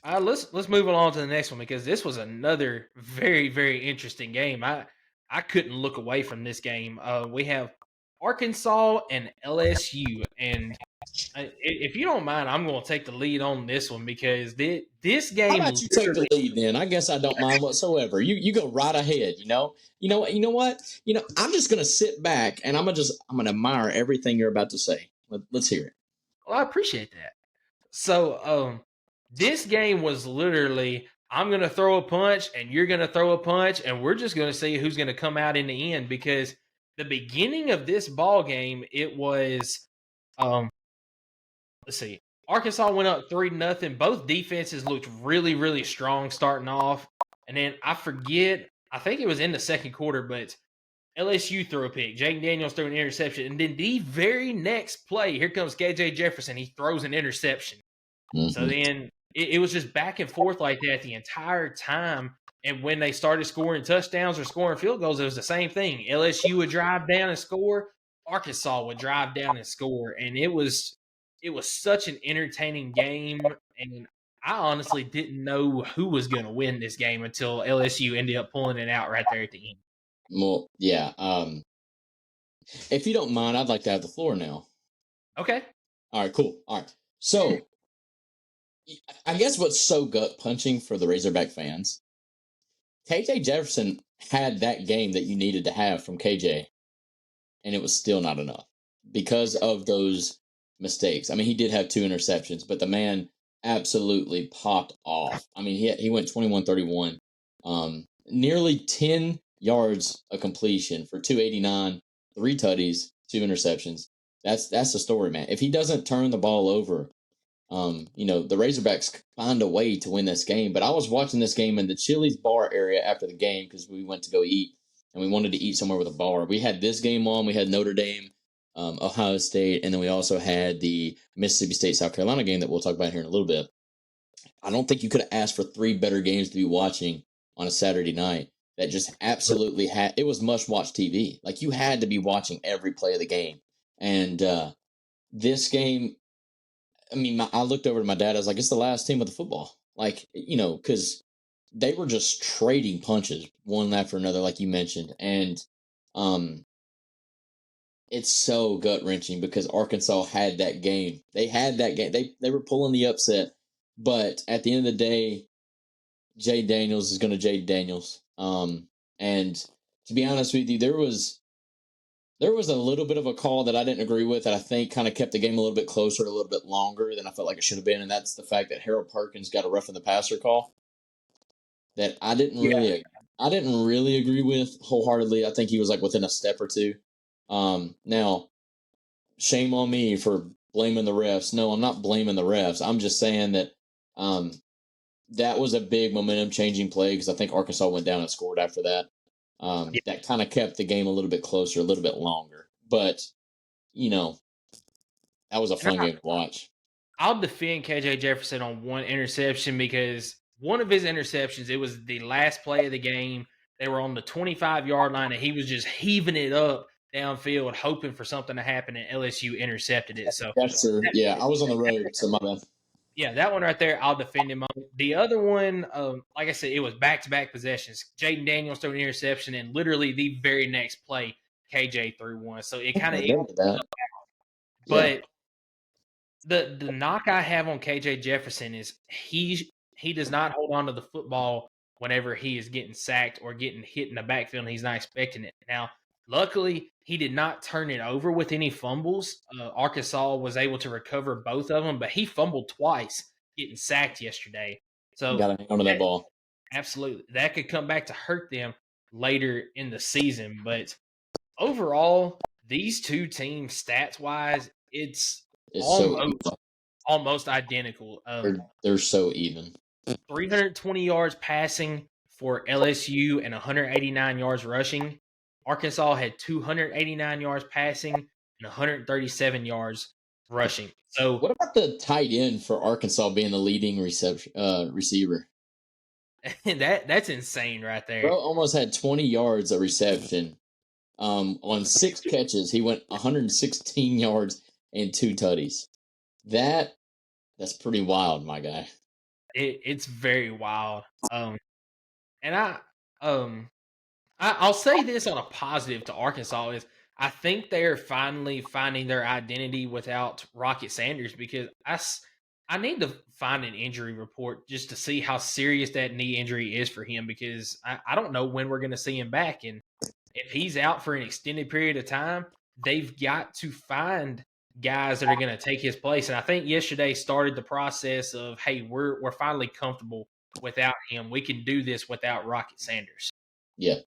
Let's move along to the next one because this was another very, very interesting game. I couldn't look away from this game. We have Arkansas and LSU, and if you don't mind, I'm going to take the lead on this one because this How game about you take the literally. lead then? I guess I don't mind whatsoever. You go right ahead. You know what? I'm just gonna sit back and I'm gonna admire everything you're about to say. Let's hear it. Well, I appreciate that. So, this game was literally I'm going to throw a punch and you're going to throw a punch, and we're just going to see who's going to come out in the end because the beginning of this ball game, it was let's see. Arkansas went up 3-0. Both defenses looked really, really strong starting off. And then I forget, I think it was in the second quarter, but LSU threw a pick. Jaden Daniels threw an interception. And then the very next play, here comes KJ Jefferson. He throws an interception. So Mm-hmm. then it was just back and forth like that the entire time. And when they started scoring touchdowns or scoring field goals, it was the same thing. LSU would drive down and score. Arkansas would drive down and score. And it was such an entertaining game. And I honestly didn't know who was going to win this game until LSU ended up pulling it out right there at the end. Well, yeah. If you don't mind, I'd like to have the floor now. Okay. All right, cool. All right. So, I guess what's so gut punching for the Razorback fans, KJ Jefferson had that game that you needed to have from KJ, and it was still not enough because of those mistakes. I mean, he did have 2 interceptions, but the man absolutely popped off. I mean, he went 21-31, nearly 10 yards of completion for 289, 3 tutties, 2 interceptions. That's the story, man. If he doesn't turn the ball over, the Razorbacks find a way to win this game. But I was watching this game in the Chili's bar area after the game because we went to go eat and we wanted to eat somewhere with a bar. We had this game on. We had Notre Dame, Ohio State, and then we also had the Mississippi State, South Carolina game that we'll talk about here in a little bit. I don't think you could have asked for 3 better games to be watching on a Saturday night. That just absolutely it was must-watch TV. Like, you had to be watching every play of the game. And this game, I mean, I looked over to my dad. I was like, it's the last team of the football. Like, because they were just trading punches one after another, like you mentioned. And it's so gut-wrenching because Arkansas had that game. They had that game. They were pulling the upset. But at the end of the day, Jay Daniels is going to Jay Daniels. And to be honest with you, there was a little bit of a call that I didn't agree with that I think kind of kept the game a little bit closer, a little bit longer than I felt like it should have been, and that's the fact that Harold Perkins got a roughing the passer call that I didn't really agree with wholeheartedly. I think he was like within a step or two. Now, shame on me for blaming the refs. No, I'm not blaming the refs. I'm just saying that that was a big momentum changing play because I think Arkansas went down and scored after that. That kind of kept the game a little bit closer, a little bit longer. But, that was a fun game to watch. I'll defend KJ Jefferson on one interception because one of his interceptions, it was the last play of the game. They were on the 25-yard line, and he was just heaving it up downfield, hoping for something to happen, and LSU intercepted it. So That's true. Yeah, I was on the road, so my bad. Yeah, that one right there, I'll defend him on. The other one, like I said, it was back-to-back possessions. Jaden Daniels threw an interception, and literally the very next play, KJ threw one. So it kind I of, remember that. Yeah. but the knock I have on KJ Jefferson is he does not hold on to the football whenever he is getting sacked or getting hit in the backfield and he's not expecting it. Now, luckily, he did not turn it over with any fumbles. Arkansas was able to recover both of them, but he fumbled twice getting sacked yesterday. So Got to hang on to that ball. absolutely, that could come back to hurt them later in the season. But overall, these two teams, stats wise, it's It's so almost identical. they're so even. 320 yards passing for LSU and 189 yards rushing. Arkansas had 289 yards passing and 137 yards rushing. So what about the tight end for Arkansas being the leading receiver? that's insane right there. Bro almost had 20 yards of reception. On 6 catches, he went 116 yards and 2 tutties. That's pretty wild, my guy. It's very wild. And I'll say this on a positive to Arkansas is I think they're finally finding their identity without Rocket Sanders because I need to find an injury report just to see how serious that knee injury is for him because I don't know when we're going to see him back. And if he's out for an extended period of time, they've got to find guys that are going to take his place. And I think yesterday started the process of, hey, we're finally comfortable without him. We can do this without Rocket Sanders. Yeah.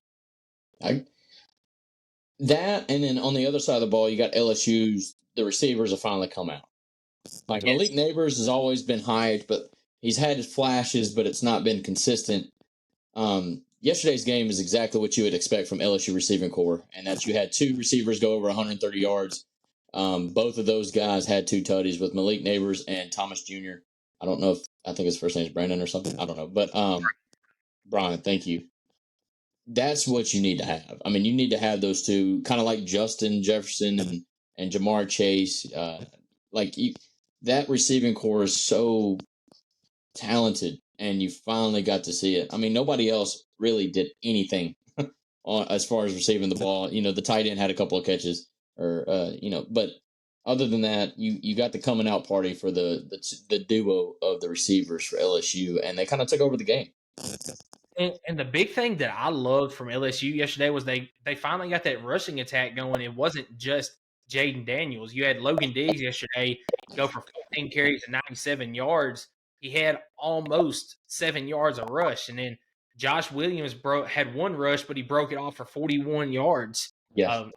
That, and then on the other side of the ball, you got LSU's, the receivers have finally come out. Like Yes. Malik Neighbors has always been hyped, but he's had his flashes, but it's not been consistent. Yesterday's game is exactly what you would expect from LSU receiving core, and that you had 2 receivers go over 130 yards. Both of those guys had 2 tutties with Malik Neighbors and Thomas Jr. I don't know if I think his first name is Brandon or something. I don't know, but Brian, thank you. That's what you need to have. I mean, you need to have those two, kind of like Justin Jefferson and Jamar Chase. That receiving core is so talented, and you finally got to see it. I mean, nobody else really did anything as far as receiving the ball. You know, the tight end had a couple of catches, but other than that, you got the coming out party for the duo of the receivers for LSU, and they kind of took over the game. And the big thing that I loved from LSU yesterday was they finally got that rushing attack going. It wasn't just Jaden Daniels. You had Logan Diggs yesterday go for 14 carries and 97 yards. He had almost 7 yards of rush. And then Josh Williams had 1 rush, but he broke it off for 41 yards. Yeah.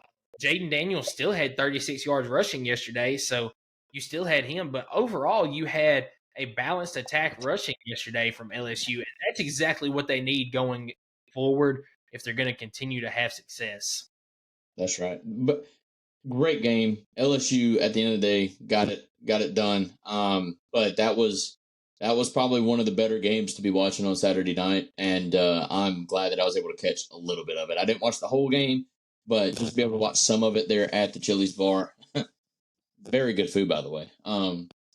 Jaden Daniels still had 36 yards rushing yesterday, so you still had him. But overall, you had a balanced attack rushing yesterday from LSU, and that's exactly what they need going forward if they're going to continue to have success. That's right. But great game. LSU at the end of the day got it done. But that was probably one of the better games to be watching on Saturday night, and I'm glad that I was able to catch a little bit of it. I didn't watch the whole game, but just be able to watch some of it there at the Chili's bar. Very good food, by the way.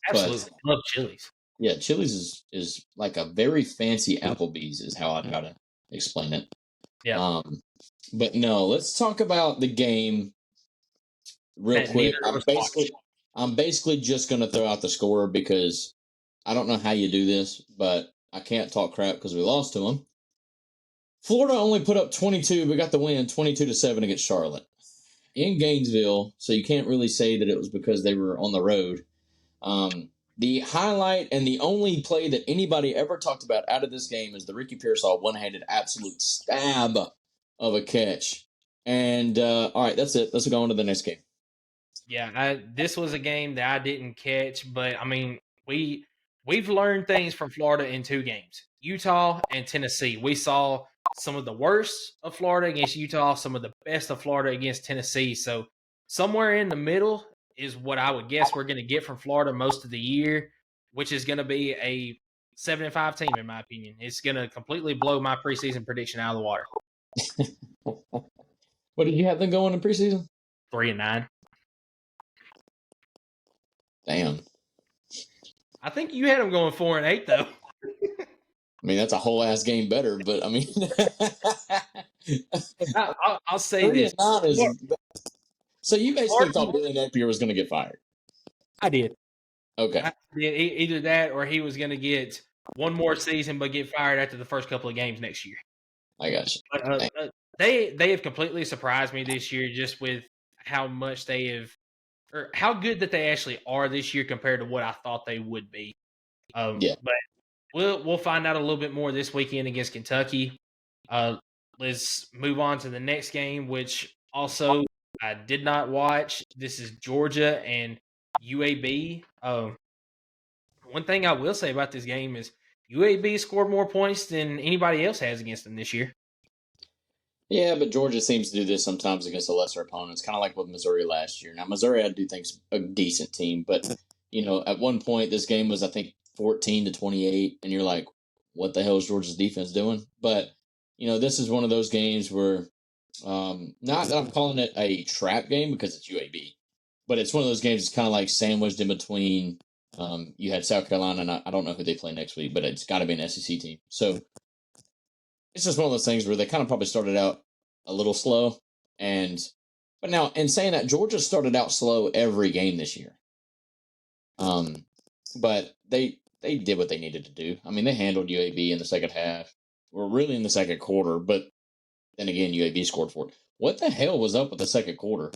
Absolutely. Love Chili's. Yeah, Chili's is like a very fancy Applebee's is how I'd gotta explain it. Yeah. But no, let's talk about the game real quick. I'm basically just gonna throw out the score because I don't know how you do this, but I can't talk crap because we lost to them. Florida only put up 22, but got the win 22-7 against Charlotte in Gainesville, so you can't really say that it was because they were on the road. The highlight and the only play that anybody ever talked about out of this game is the Ricky Pearsall one-handed absolute stab of a catch. And all right, that's it. Let's go on to the next game. Yeah, this was a game that I didn't catch, but I mean, we've learned things from Florida in 2 games, Utah and Tennessee. We saw some of the worst of Florida against Utah, some of the best of Florida against Tennessee. So somewhere in the middle is what I would guess we're going to get from Florida most of the year, which is going to be a 7-5 team, in my opinion. It's going to completely blow my preseason prediction out of the water. What did you have them going in preseason? 3-9. Damn. I think you had them going 4-8 though. I mean, that's a whole ass game better, but I mean, I'll say three this. and nine is. So you basically Part thought Billy Napier was going to get fired? I did. Okay, I did either that or he was going to get one more season but get fired after the first couple of games next year. I got you. But they have completely surprised me this year just with how much they have or how good that they actually are this year compared to what I thought they would be. Yeah. But we'll find out a little bit more this weekend against Kentucky. Let's move on to the next game, which also I did not watch. This is Georgia and UAB. One thing I will say about this game is UAB scored more points than anybody else has against them this year. Yeah, but Georgia seems to do this sometimes against the lesser opponents, kind of like with Missouri last year. Now, Missouri, I do think, is a decent team, but at one point this game was, I think, 14-28, and you're like, what the hell is Georgia's defense doing? But this is one of those games where, not that I'm calling it a trap game because it's UAB, but it's one of those games that's kind of like sandwiched in between. You had South Carolina, and I don't know who they play next week, but it's got to be an SEC team. So it's just one of those things where they kind of probably started out a little slow. But now, in saying that, Georgia started out slow every game this year. But they did what they needed to do. I mean, they handled UAB in the second half, or really in the second quarter, but then again, UAB scored for it. What the hell was up with the second quarter?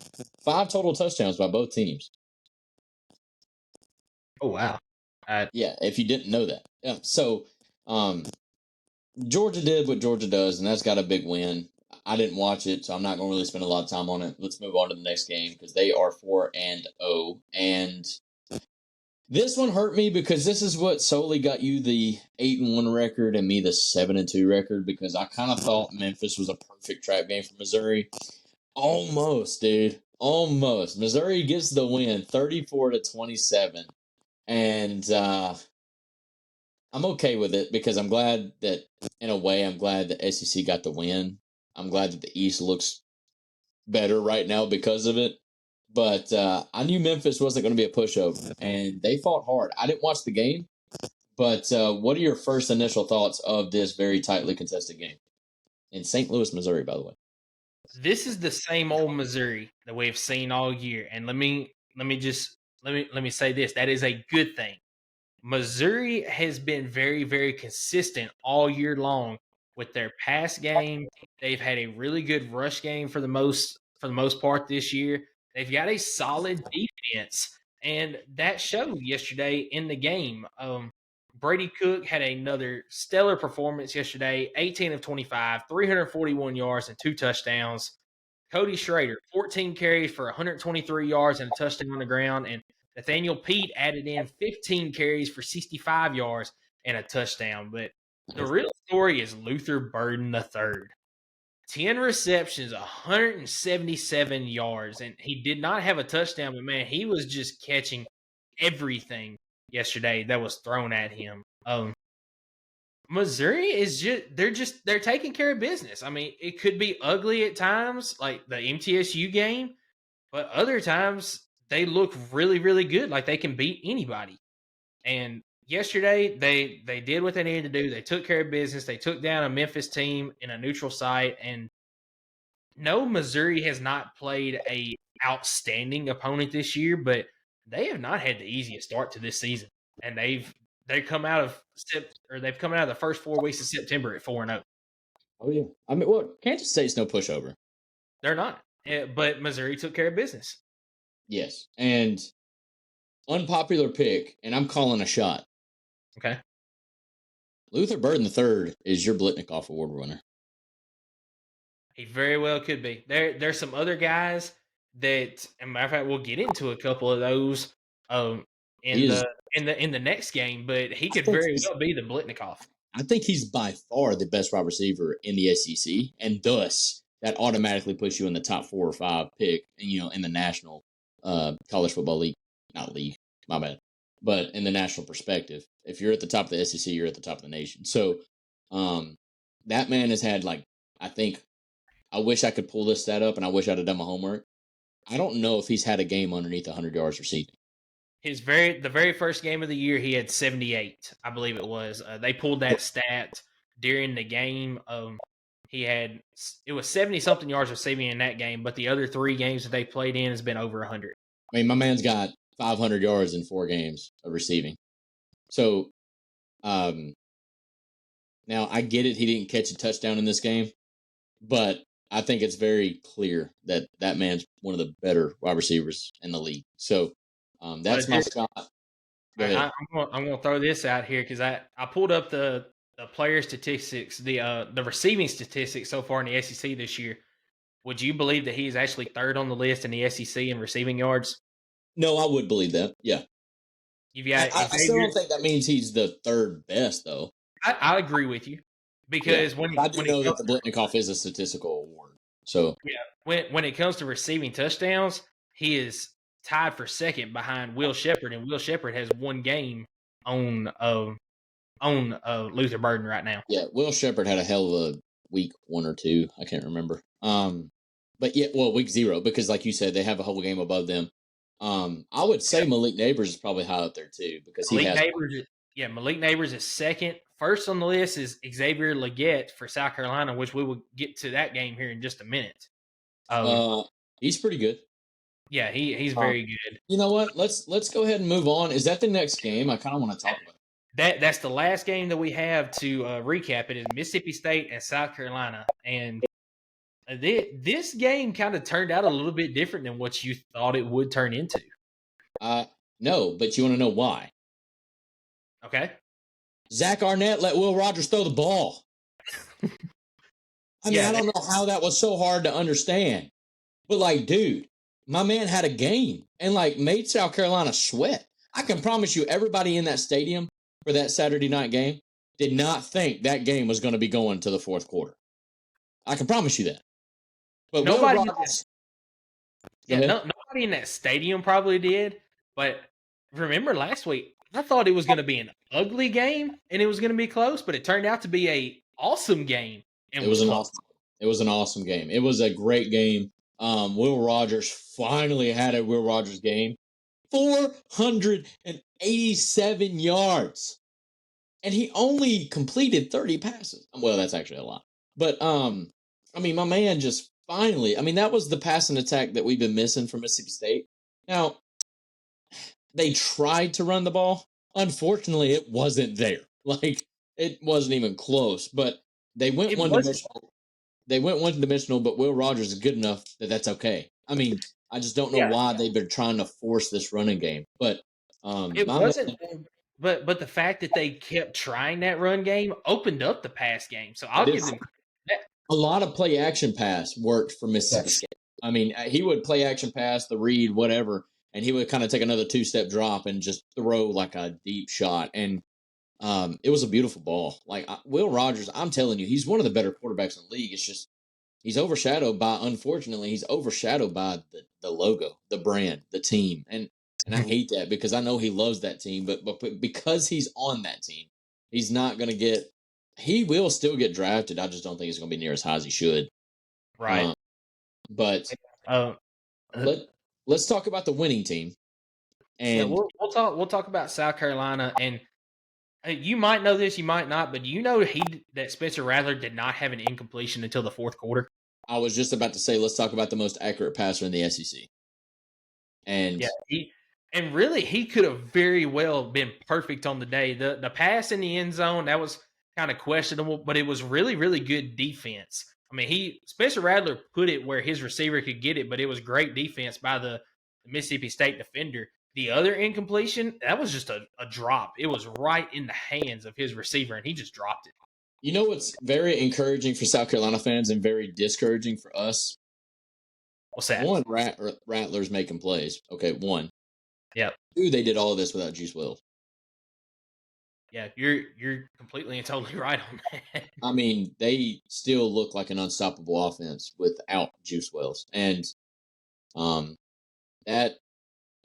5 total touchdowns by both teams. Oh, wow. Yeah, if you didn't know that. Yeah, so, Georgia did what Georgia does, and that's got a big win. I didn't watch it, so I'm not going to really spend a lot of time on it. Let's move on to the next game because they are 4-0. And this one hurt me because this is what solely got you the 8-1 record and me the 7-2 record because I kind of thought Memphis was a perfect trap game for Missouri. Almost, dude. Almost. Missouri gets the win 34-27. And I'm okay with it because I'm glad that, in a way, I'm glad the SEC got the win. I'm glad that the East looks better right now because of it. But I knew Memphis wasn't going to be a pushover, and they fought hard. I didn't watch the game, but what are your first initial thoughts of this very tightly contested game? In St. Louis, Missouri, by the way. This is the same old Missouri that we've seen all year. And let me say this. That is a good thing. Missouri has been very, very consistent all year long with their pass game. They've had a really good rush game for the most part this year. They've got a solid defense, and that showed yesterday in the game. Brady Cook had another stellar performance yesterday, 18 of 25, 341 yards and 2 touchdowns. Cody Schrader, 14 carries for 123 yards and a touchdown on the ground, and Nathaniel Pete added in 15 carries for 65 yards and a touchdown. But the real story is Luther Burden III. 10 receptions, 177 yards, and he did not have a touchdown, but man, he was just catching everything yesterday that was thrown at him. Missouri is they're taking care of business. I mean, it could be ugly at times, like the MTSU game, but other times they look really, really good, like they can beat anybody. And yesterday they did what they needed to do. They took care of business. They took down a Memphis team in a neutral site. And no, Missouri has not played a outstanding opponent this year, but they have not had the easiest start to this season. And they've come out of the first 4 weeks of September at 4-0. Oh yeah, I mean, well, Kansas State's no pushover. They're not, but Missouri took care of business. Yes, and unpopular pick, and I'm calling a shot. Okay, Luther Burden III is your Blitnikoff Award winner. he very well could be. There's some other guys that, as a matter of fact, we'll get into a couple of those in the next game, but he could very well be the Blitnikoff. I think he's by far the best wide receiver in the SEC, and thus that automatically puts you in the top 4 or 5 pick, in the national college football league, not league, my bad, but in the national perspective. If you're at the top of the SEC, you're at the top of the nation. So that man has had, I wish I could pull this stat up, and I wish I'd have done my homework. I don't know if he's had a game underneath 100 yards receiving. the very first game of the year, he had 78, I believe it was. They pulled that stat during the game. It was 70 something yards receiving in that game, but the other 3 games that they played in has been over 100. I mean, my man's got 500 yards in 4 games of receiving. So, now I get it. He didn't catch a touchdown in this game, but I think it's very clear that that man's one of the better wide receivers in the league. So, that's my spot. Go ahead. I'm going to throw this out here because I pulled up the player statistics, the receiving statistics so far in the SEC this year. Would you believe that he is actually third on the list in the SEC in receiving yards? No, I would believe that. Yeah. You've got I still don't think that means he's the third best, though. I agree with you because when I do know that the Blitnikoff is a statistical award. So when it comes to receiving touchdowns, he is tied for second behind Will Sheppard, and Will Sheppard has 1 game on Luther Burden right now. Yeah, Will Sheppard had a hell of a week 1 or 2. I can't remember. But yeah, well, week 0 because, like you said, they have a whole game above them. I would say Malik Neighbors is probably high up there too because Malik Neighbors is second. First on the list is Xavier Legette for South Carolina, which we will get to that game here in just a minute. He's pretty good. Yeah, he's very good. You know what? Let's go ahead and move on. Is that the next game? I kind of want to talk about it. That's the last game that we have to recap. It is Mississippi State and South Carolina, and this game kind of turned out a little bit different than what you thought it would turn into. No, but you want to know why? Okay. Zach Arnett let Will Rogers throw the ball. I don't know how that was so hard to understand. But, like, dude, my man had a game and, like, made South Carolina sweat. I can promise you everybody in that stadium for that Saturday night game did not think that game was going to be going to the 4th quarter. I can promise you that. But nobody in that stadium probably did. But remember last week, I thought it was going to be an ugly game and it was going to be close, but it turned out to be an awesome game. It was an awesome game. It was a great game. Will Rogers finally had a Will Rogers game. 487 yards. And he only completed 30 passes. Well, that's actually a lot. But, my man just finally, that was the passing attack that we've been missing from Mississippi State. Now, they tried to run the ball. Unfortunately, it wasn't there. Like, it wasn't even close. But they went one-dimensional. They went one-dimensional, but Will Rogers is good enough that that's okay. I just don't know why they've been trying to force this running game. But it wasn't. But the fact that they kept trying that run game opened up the pass game. So I'll give them that. A lot of play action pass worked for Mississippi State. He would play action pass, the read, whatever, and he would kind of take another 2-step drop and just throw like a deep shot. And it was a beautiful ball. Like Will Rogers, I'm telling you, he's one of the better quarterbacks in the league. It's just he's overshadowed by the logo, the brand, the team. And I hate that because I know he loves that team, but because he's on that team, he's not going to get – he will still get drafted. I just don't think he's going to be near as high as he should. Right. But let's talk about the winning team. And we'll talk about South Carolina. And you might know this, you might not, but you know that Spencer Rattler did not have an incompletion until the 4th quarter. I was just about to say, let's talk about the most accurate passer in the SEC. And he could have very well been perfect on the day. The pass in the end zone, that was kind of questionable, but it was really, really good defense. Spencer Rattler put it where his receiver could get it, but it was great defense by the Mississippi State defender. The other incompletion, that was just a drop. It was right in the hands of his receiver, and he just dropped it. You know what's very encouraging for South Carolina fans and very discouraging for us? What's that? One, Rattler's making plays. Okay, one. Yeah. 2, they did all of this without Juice Wells. Yeah, you're completely and totally right on that. They still look like an unstoppable offense without Juice Wells. And that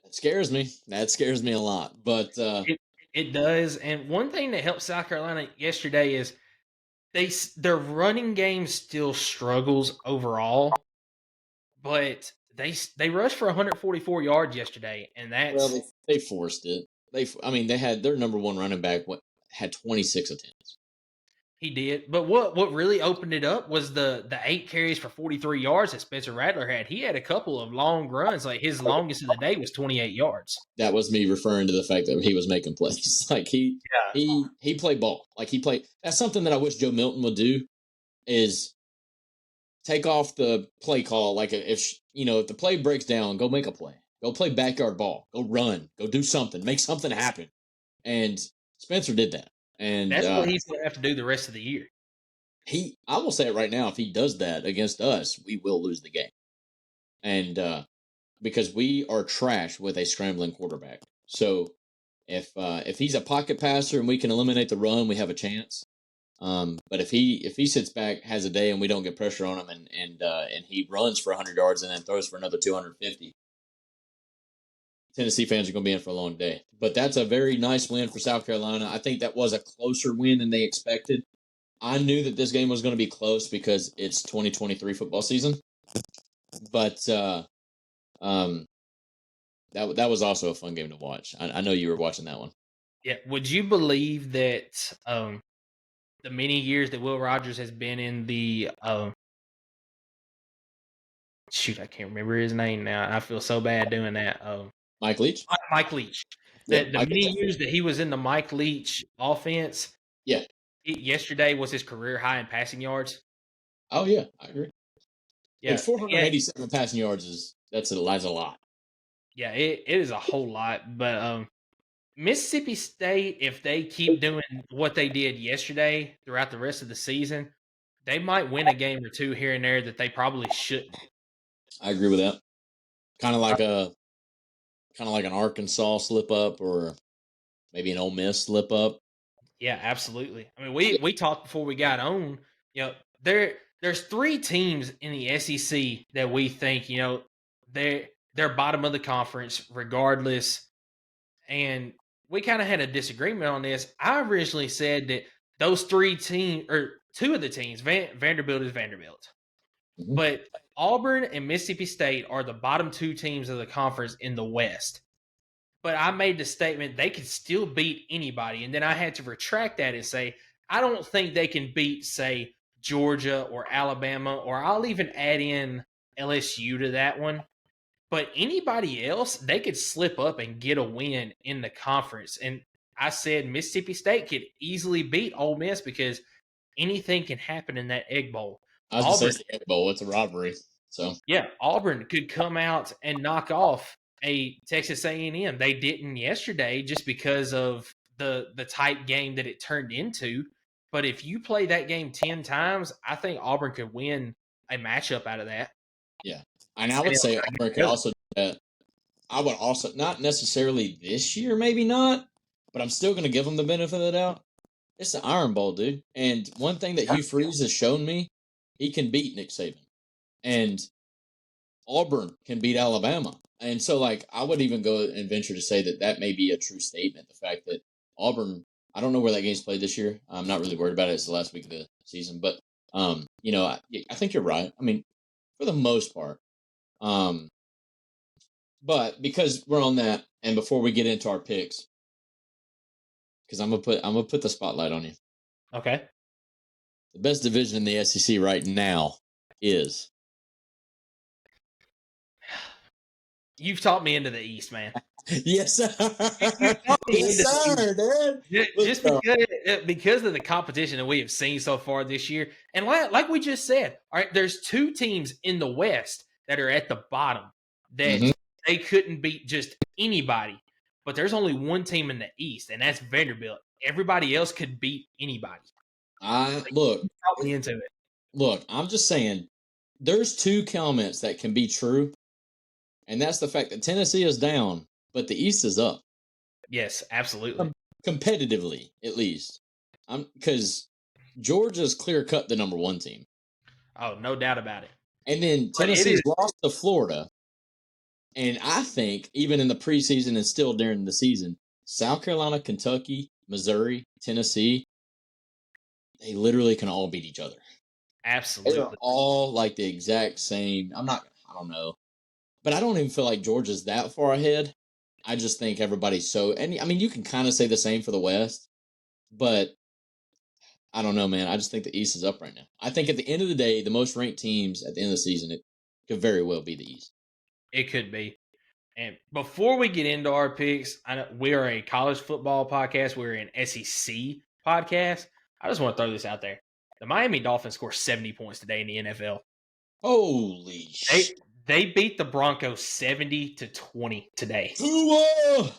scares me. That scares me a lot. But it does. And one thing that helped South Carolina yesterday is their running game still struggles overall, but they rushed for 144 yards yesterday, and Well, that's they forced it. They had their number one running back had 26 attempts. he did. But what really opened it up was the 8 carries for 43 yards that Spencer Rattler had. He had a couple of long runs. Like his longest of the day was 28 yards. That was me referring to the fact that he was making plays. Like he played ball. Like he played. That's something that I wish Joe Milton would do is take off the play call. Like if the play breaks down, go make a play. Go play backyard ball. Go run. Go do something. Make something happen. And Spencer did that. And that's what he's going to have to do the rest of the year. I will say it right now. If he does that against us, we will lose the game. And because we are trash with a scrambling quarterback. So if he's a pocket passer and we can eliminate the run, we have a chance. But if he sits back, has a day, and we don't get pressure on him, and he runs for 100 yards and then throws for another 250, Tennessee fans are going to be in for a long day. But that's a very nice win for South Carolina. I think that was a closer win than they expected. I knew that this game was going to be close because it's 2023 football season. But that was also a fun game to watch. I know you were watching that one. Yeah. Would you believe that the many years that Will Rogers has been in the shoot, I can't remember his name now. I feel so bad doing that. Mike Leach? Mike Leach. Yeah, The many years that he was in the Mike Leach offense, yeah. Yesterday was his career high in passing yards. Oh yeah, I agree. Yeah, Like 487 passing yards that's a lot. Yeah, it is a whole lot. But Mississippi State, if they keep doing what they did yesterday throughout the rest of the season, they might win a game or two here and there that they probably shouldn't. I agree with that. Kind of like an Arkansas slip up, or maybe an Ole Miss slip up. Yeah, absolutely. I mean, we talked before we got on. There's 3 teams in the SEC that we think they're bottom of the conference regardless, and we kind of had a disagreement on this. I originally said that those 3 teams, or 2 of the teams, Vanderbilt is Vanderbilt, but Auburn and Mississippi State are the bottom 2 teams of the conference in the West. But I made the statement they could still beat anybody. And then I had to retract that and say, I don't think they can beat, say, Georgia or Alabama, or I'll even add in LSU to that one. But anybody else, they could slip up and get a win in the conference. And I said Mississippi State could easily beat Ole Miss because anything can happen in that Egg Bowl. I was going to say the Egg Bowl. It's a robbery. So yeah, Auburn could come out and knock off a Texas A&M. They didn't yesterday just because of the tight game that it turned into. But if you play that game 10 times, I think Auburn could win a matchup out of that. Yeah. And I would say Auburn could also do that. I would also, not necessarily this year, maybe not, but I'm still going to give them the benefit of the doubt. It's the Iron Bowl, dude. And one thing that Hugh Freeze has shown me, he can beat Nick Saban. And Auburn can beat Alabama. And so, I would even go and venture to say that may be a true statement. The fact that Auburn, I don't know where that game's played this year. I'm not really worried about it. It's the last week of the season. But, I think you're right. I mean, for the most part. But because we're on that, and before we get into our picks, because I'm gonna put the spotlight on you. Okay. The best division in the SEC right now is. You've taught me into the East, man. Yes, sir. Yes, sir, dude. Just because of the competition that we have seen so far this year. And like we just said, all right, there's 2 teams in the West that are at the bottom that they couldn't beat just anybody. But there's only 1 team in the East, and that's Vanderbilt. Everybody else could beat anybody. Look, help me into it. Look, I'm just saying there's 2 comments that can be true. And that's the fact that Tennessee is down, but the East is up. Yes, absolutely. Competitively, at least. Because Georgia's clear-cut the number 1 team. Oh, no doubt about it. And then Tennessee's lost to Florida. And I think, even in the preseason and still during the season, South Carolina, Kentucky, Missouri, Tennessee, they literally can all beat each other. Absolutely. They're all like the exact same. I don't know. but I don't even feel like Georgia's that far ahead. I just think everybody's so, and I mean, you can kind of say the same for the West, but I don't know, man. I just think the East is up right now. I think at the end of the day, the most ranked teams at the end of the season, it could very well be the East. It could be. And before we get into our picks, I know we are a college football podcast. We're an SEC podcast. I just want to throw this out there. The Miami Dolphins scored 70 points today in the NFL. Holy shit. They beat the Broncos 70-20 today. Tua!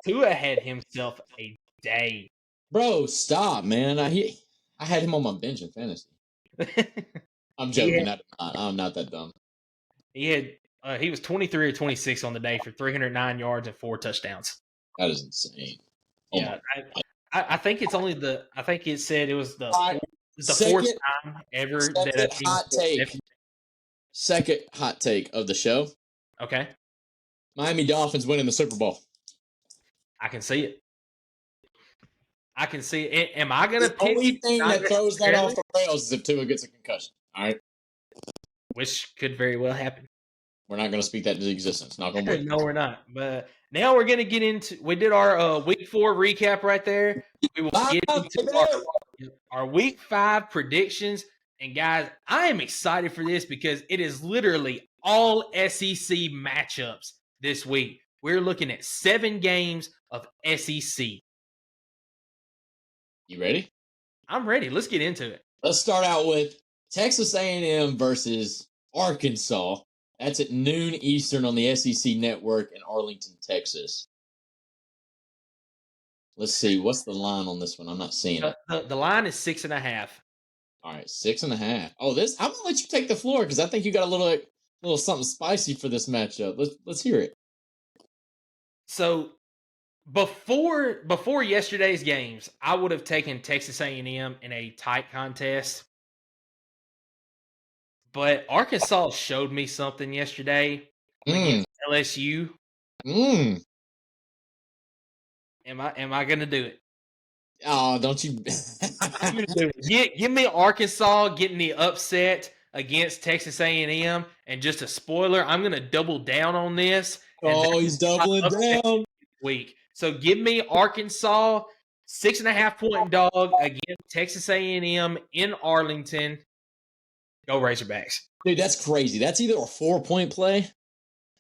Tua had himself a day. Bro, stop, man. I had him on my bench in fantasy. I'm joking. I'm not that dumb. He was 23 or 26 on the day for 309 yards and 4 touchdowns. That is insane. Yeah, I think it's only I think it said it was the fourth time ever that a team hot take. Second hot take of the show. Okay. Miami Dolphins winning the Super Bowl. I can see it. I can see it. Am I going to pick? The only thing that throws that off the rails is if Tua gets a concussion. All right. Which could very well happen. We're not going to speak that into existence. Not going to win. No, we're not. But now we're going to get into. We did our Week 4 recap right there. We will get into our Week 5 predictions. And guys, I am excited for this because it is literally all SEC matchups this week. We're looking at 7 games of SEC. You ready? I'm ready. Let's get into it. Let's start out with Texas A&M versus Arkansas. That's at noon Eastern on the SEC Network in Arlington, Texas. Let's see. What's the line on this one? I'm not seeing it. The line is 6.5. All right, 6.5. Oh, I'm gonna let you take the floor because I think you got a little something spicy for this matchup. Let's hear it. So before yesterday's games, I would have taken Texas A&M in a tight contest. But Arkansas showed me something yesterday against LSU. Am I going to do it? Oh, don't you? I'm gonna do it. Give me Arkansas getting the upset against Texas A&M, and just a spoiler, I'm going to double down on this. Oh, he's doubling down. Week. So give me Arkansas 6.5-point dog against Texas A&M in Arlington. Go Razorbacks. Dude, that's crazy. That's either a 4-point play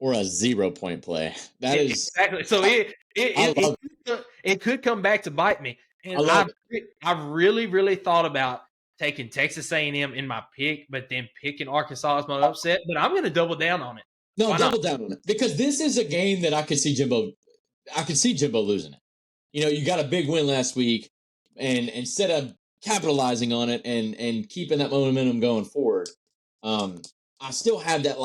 or a 0-point play. That is exactly. So it could come back to bite me. And I've really, really thought about taking Texas A&M in my pick, but then picking Arkansas as my upset. But I'm going to double down on it. No, double down on it because this is a game that I could see Jimbo losing it. You know, you got a big win last week, and instead of capitalizing on it and keeping that momentum going forward, I still have that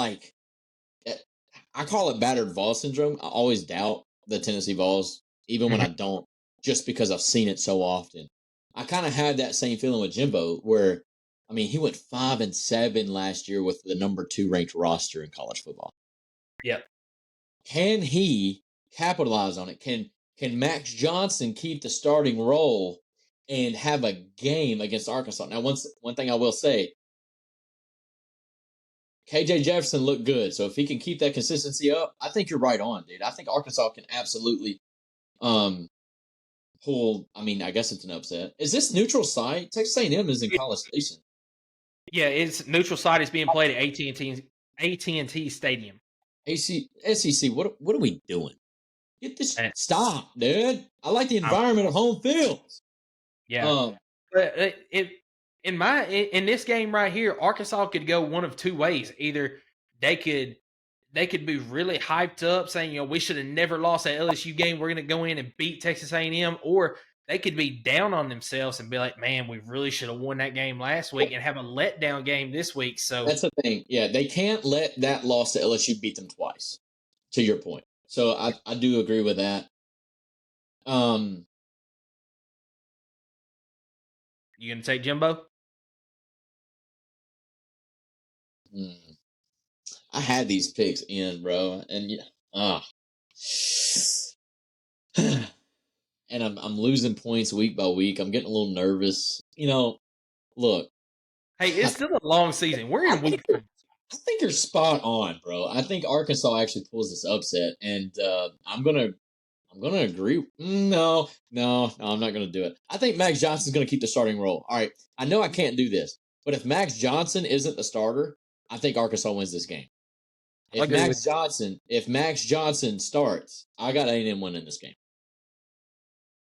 I call it battered Vols syndrome. I always doubt the Tennessee Vols, even when I don't, just because I've seen it so often. I kind of had that same feeling with Jimbo, where I mean he went 5-7 last year with the number 2 ranked roster in college football. Yep. Can he capitalize on it? Can Max Johnson keep the starting role and have a game against Arkansas? Now, one thing I will say, KJ Jefferson looked good, so if he can keep that consistency up, I think you're right on, dude. I think Arkansas can absolutely pull. I mean, I guess it's an upset. Is this neutral site? Texas A&M is in College Station. Yeah, it's neutral site. Is being played at AT&T Stadium. SEC, what are we doing? Get this. Stop, dude. I like the environment of home fields. Yeah. But in this game right here, Arkansas could go one of 2 ways. Either they could be really hyped up, saying, you know, we should have never lost that LSU game. We're going to go in and beat Texas A&M, or they could be down on themselves and be like, man, we really should have won that game last week and have a letdown game this week. So that's the thing. Yeah, they can't let that loss to LSU beat them twice, to your point. So I do agree with that. You going to take Jimbo? I had these picks in, bro, and and I'm losing points week by week. I'm getting a little nervous. You know, look. Hey, it's still a long season. We're in week 3. I think you're spot on, bro. I think Arkansas actually pulls this upset, and I'm gonna agree. No, I'm not gonna do it. I think Max Johnson's gonna keep the starting role. All right, I know I can't do this, but if Max Johnson isn't the starter, I think Arkansas wins this game. I agree with If Max Johnson starts, I got A&M winning this game.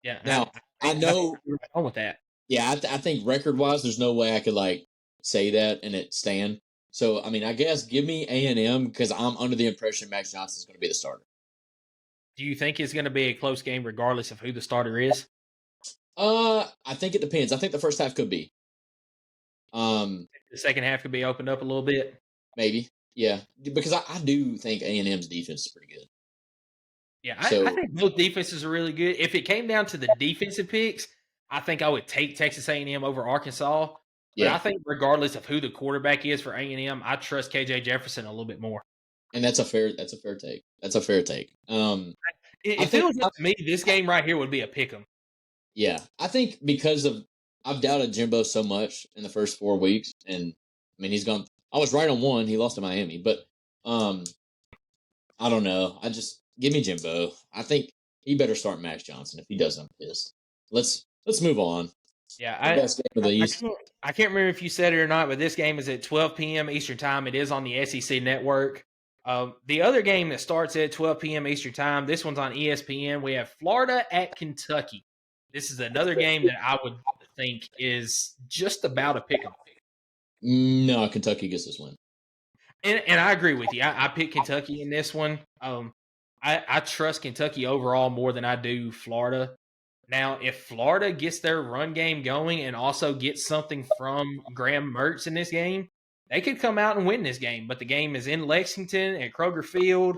yeah. Now I I think know, you're right on with that. yeah, I think record wise, there's no way I could like say that and it stand. So I mean, I guess give me A&M because I'm under the impression Max Johnson's going to be the starter. Do you think it's going to be a close game regardless of who the starter is? I think it depends. I think the first half could be. The second half could be opened up a little bit. Maybe, yeah, because I do think A&M's defense is pretty good. Yeah, I So think both defenses are really good. If it came down to the defensive picks, I think I would take Texas A&M over Arkansas. But I yeah, think regardless of who the quarterback is for A&M, I trust KJ Jefferson a little bit more. and that's a fair take. That's a fair take. I If it think was up to me, this game right here would be a pick 'em. yeah, I think because of I've doubted Jimbo so much in the first 4 weeks, and I mean he's gone. I was right on one. He lost to Miami, but um, I don't know. I just give me Jimbo. I think he better start Max Johnson. If he doesn't, I'm pissed. Let's move on. Yeah, The best game of the East. I can't remember if you said it or not, but this game is at 12 p.m. Eastern Time. It is on the SEC Network. The other game that starts at 12 p.m. Eastern Time, this one's on ESPN. We have Florida at Kentucky. This is another game that I would think is just about a pick 'em. No, Kentucky gets this win. And I agree with you. I picked Kentucky in this one. I trust Kentucky overall more than I do Florida. Now, if Florida gets their run game going and also gets something from Graham Mertz in this game, they could come out and win this game. But the game is in Lexington at Kroger Field.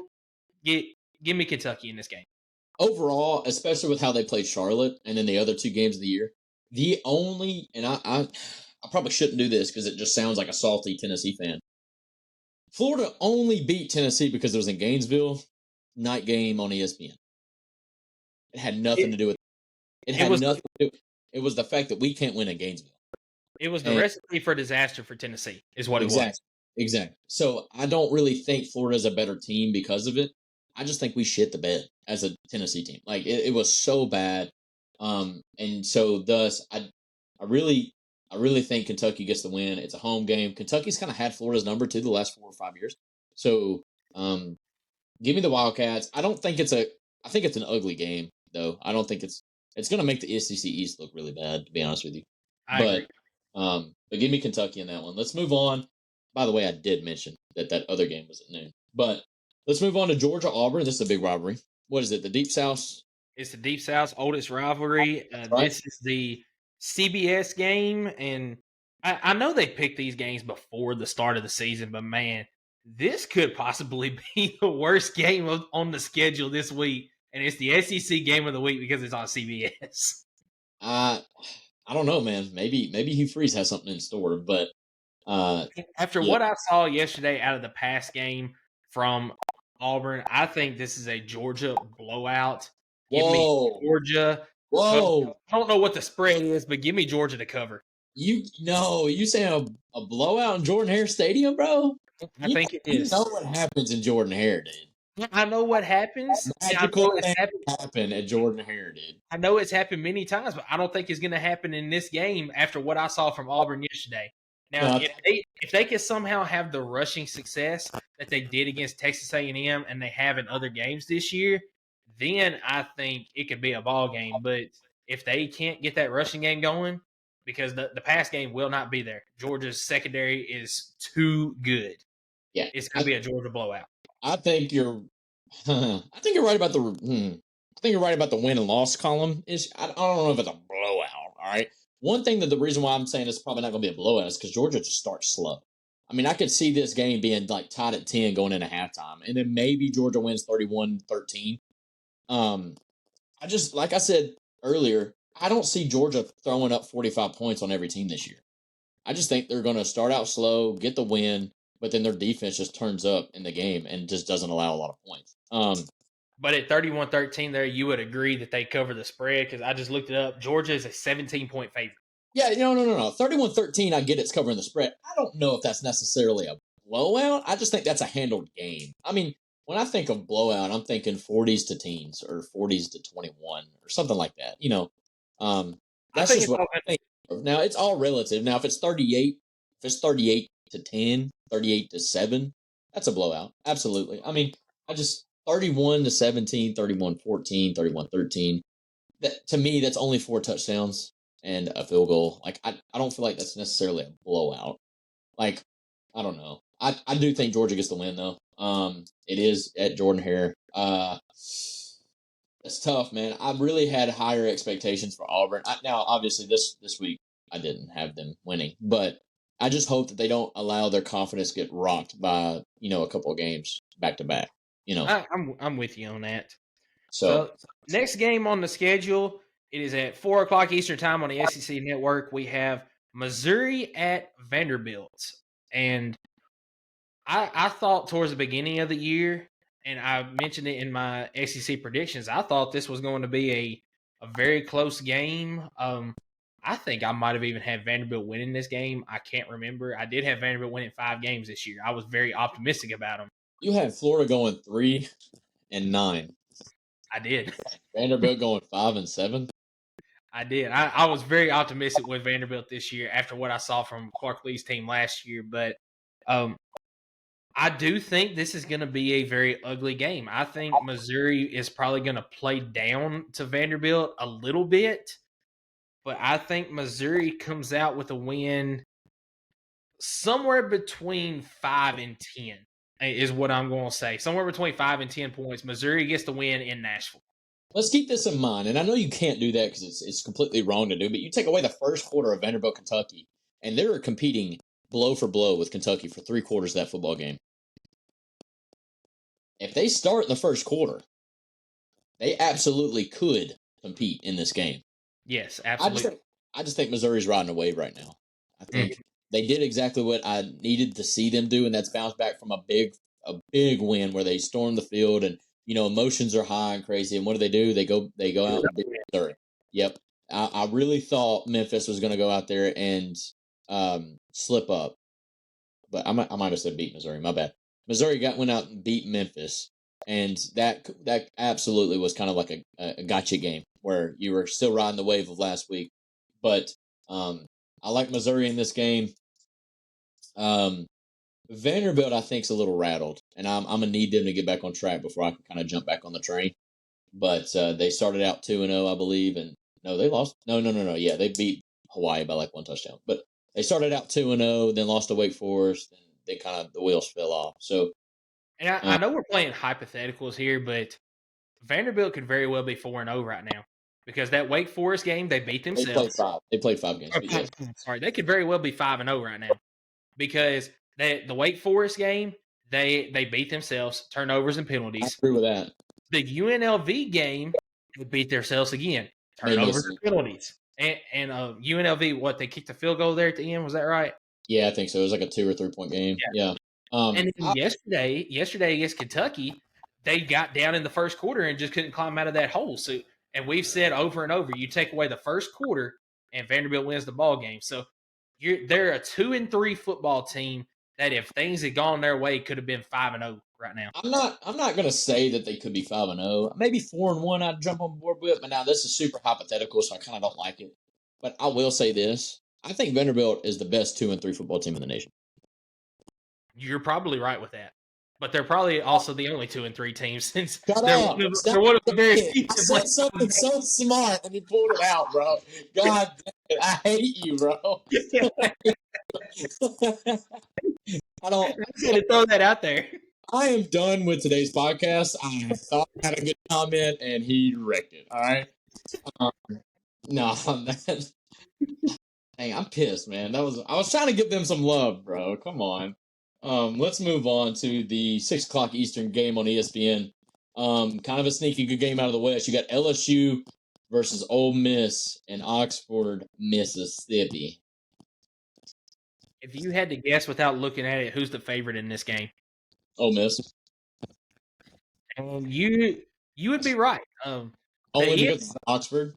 Give me Kentucky in this game. Overall, especially with how they played Charlotte and in the other 2 games of the year, the only and I probably shouldn't do this because it just sounds like a salty Tennessee fan. Florida only beat Tennessee because it was in Gainesville, night game on ESPN. It had nothing to do with it. Had nothing to do. It was the fact that we can't win in Gainesville. It was the recipe for disaster for Tennessee, is what it was. Exactly. So I don't really think Florida's a better team because of it. I just think we shit the bed as a Tennessee team. Like it was so bad. And so thus I really think Kentucky gets the win. It's a home game. Kentucky's kind of had Florida's number too the last 4 or 5 years. So give me the Wildcats. I think it's an ugly game though. I don't think it's going to make the SEC East look really bad, to be honest with you. I agree. But give me Kentucky in that one. Let's move on. By the way, I did mention that other game was at noon. But let's move on to Georgia Auburn. This is a big rivalry. What is it? The Deep South? It's the Deep South's oldest rivalry. Right. This is the CBS game, and I know they picked these games before the start of the season, but man, this could possibly be the worst game on the schedule this week, and it's the SEC game of the week because it's on CBS. I don't know, man. Maybe Hugh Freeze has something in store, but after what I saw yesterday out of the pass game from Auburn, I think this is a Georgia blowout. Give me Georgia. Whoa! I don't know what the spread is, but give me Georgia to cover. You saying a blowout in Jordan Hare Stadium, bro? I think it is. You know what happens in Jordan Hare, dude. I know what happens. Magical happen at Jordan Hare, dude. I know it's happened many times, but I don't think it's going to happen in this game after what I saw from Auburn yesterday. Now, if they can somehow have the rushing success that they did against Texas A&M and they have in other games this year, then I think it could be a ball game. But if they can't get that rushing game going, because the pass game will not be there. Georgia's secondary is too good. Yeah, it's going to be a Georgia blowout. I think you're right about the win and loss column. I don't know if it's a blowout. All right. One thing that the reason why I'm saying it's probably not going to be a blowout is because Georgia just starts slow. I mean, I could see this game being like tied at 10 going into halftime, and then maybe Georgia wins 31-13. I just, like I said earlier, I don't see Georgia throwing up 45 points on every team this year. I just think they're going to start out slow, get the win, but then their defense just turns up in the game and just doesn't allow a lot of points. But at 31-13 there, you would agree that they cover the spread because I just looked it up. Georgia is a 17-point favorite. Yeah, no. 31-13, I get it's covering the spread. I don't know if that's necessarily a blowout. I just think that's a handled game. I mean, when I think of blowout, I'm thinking 40s to teens or 40s to 21 or something like that. I That's think just it's what all I think. Now it's all relative. Now if it's 38, if it's 38 to 10, 38 to 7, that's a blowout. Absolutely. I mean, I just 31 to 17, 31-14, 31-13. That to me, that's only 4 touchdowns and a field goal. Like I don't feel like that's necessarily a blowout. Like, I don't know. I do think Georgia gets the win though. It is at Jordan Hare. It's tough, man. I really had higher expectations for Auburn. Now, obviously, this week I didn't have them winning, but I just hope that they don't allow their confidence get rocked by a couple of games back to back. I'm with you on that. So So next game on the schedule, it is at 4:00 Eastern time on the SEC Network. We have Missouri at Vanderbilt, and I thought towards the beginning of the year, and I mentioned it in my SEC predictions, I thought this was going to be a very close game. I think I might have even had Vanderbilt winning this game. I can't remember. I did have Vanderbilt winning 5 games this year. I was very optimistic about them. you had Florida going 3-9. I did. Vanderbilt going 5-7. I did. I was very optimistic with Vanderbilt this year after what I saw from Clark Lee's team last year, but um, I do think this is going to be a very ugly game. I think Missouri is probably going to play down to Vanderbilt a little bit, but I think Missouri comes out with a win somewhere between 5 and 10 is what I'm going to say. Somewhere between 5 and 10 points. Missouri gets the win in Nashville. Let's keep this in mind, and I know you can't do that because it's completely wrong to do. But you take away the first quarter of Vanderbilt, Kentucky, and they're competing blow for blow with Kentucky for 3 quarters of that football game. If they start in the first quarter, they absolutely could compete in this game. Yes, absolutely. I just think Missouri's riding a wave right now. I think they did exactly what I needed to see them do, and that's bounce back from a big win where they stormed the field and emotions are high and crazy. And what do? They go out and beat Missouri. Yep. I really thought Memphis was going to go out there and slip up, but I might have said beat Missouri. My bad. Missouri went out and beat Memphis, and that absolutely was kind of like a gotcha game where you were still riding the wave of last week. But I like Missouri in this game. Vanderbilt, I think, is a little rattled, and I'm gonna need them to get back on track before I can kind of jump back on the train. But they started out 2-0, I believe, and no, they lost. No. Yeah, they beat Hawaii by like 1 touchdown, but they started out 2-0, then lost to Wake Forest, and they kind of the wheels fell off. So, and I know we're playing hypotheticals here, but Vanderbilt could very well be 4-0 right now because that Wake Forest game they beat themselves. They played 5 games. But yes. Sorry, they could very well be 5-0 right now because the Wake Forest game they beat themselves, turnovers and penalties. I agree with that. The UNLV game they beat themselves again, turnovers and penalties. And UNLV, what they kicked a field goal there at the end? Was that right? Yeah, I think so. It was like a 2 or 3 point game. Yeah. And then yesterday against Kentucky, they got down in the first quarter and just couldn't climb out of that hole. So, and we've said over and over, you take away the first quarter, and Vanderbilt wins the ball game. So, they're a 2-3 football team that, if things had gone their way, could have been 5-0 right now. I'm not going to say that they could be 5-0. Maybe 4-1. I'd jump on board with. But now this is super hypothetical, so I kind of don't like it. But I will say this: I think Vanderbilt is the best 2-3 football team in the nation. You're probably right with that. But they're probably also the only 2-3 teams since Shut they're up. one of the very few. I said something so smart and you pulled it out, bro. God damn it. I hate you, bro. I don't. I'm going to throw that out there. I am done with today's podcast. I thought I had a good comment and he wrecked it. All right. No, dang, I'm pissed, man. I was trying to give them some love, bro. Come on. Let's move on to the 6:00 Eastern game on ESPN. Kind of a sneaky good game out of the West. You got LSU versus Ole Miss in Oxford, Mississippi. If you had to guess without looking at it, who's the favorite in this game? Ole Miss. And you would be right. Only because it's Oxford.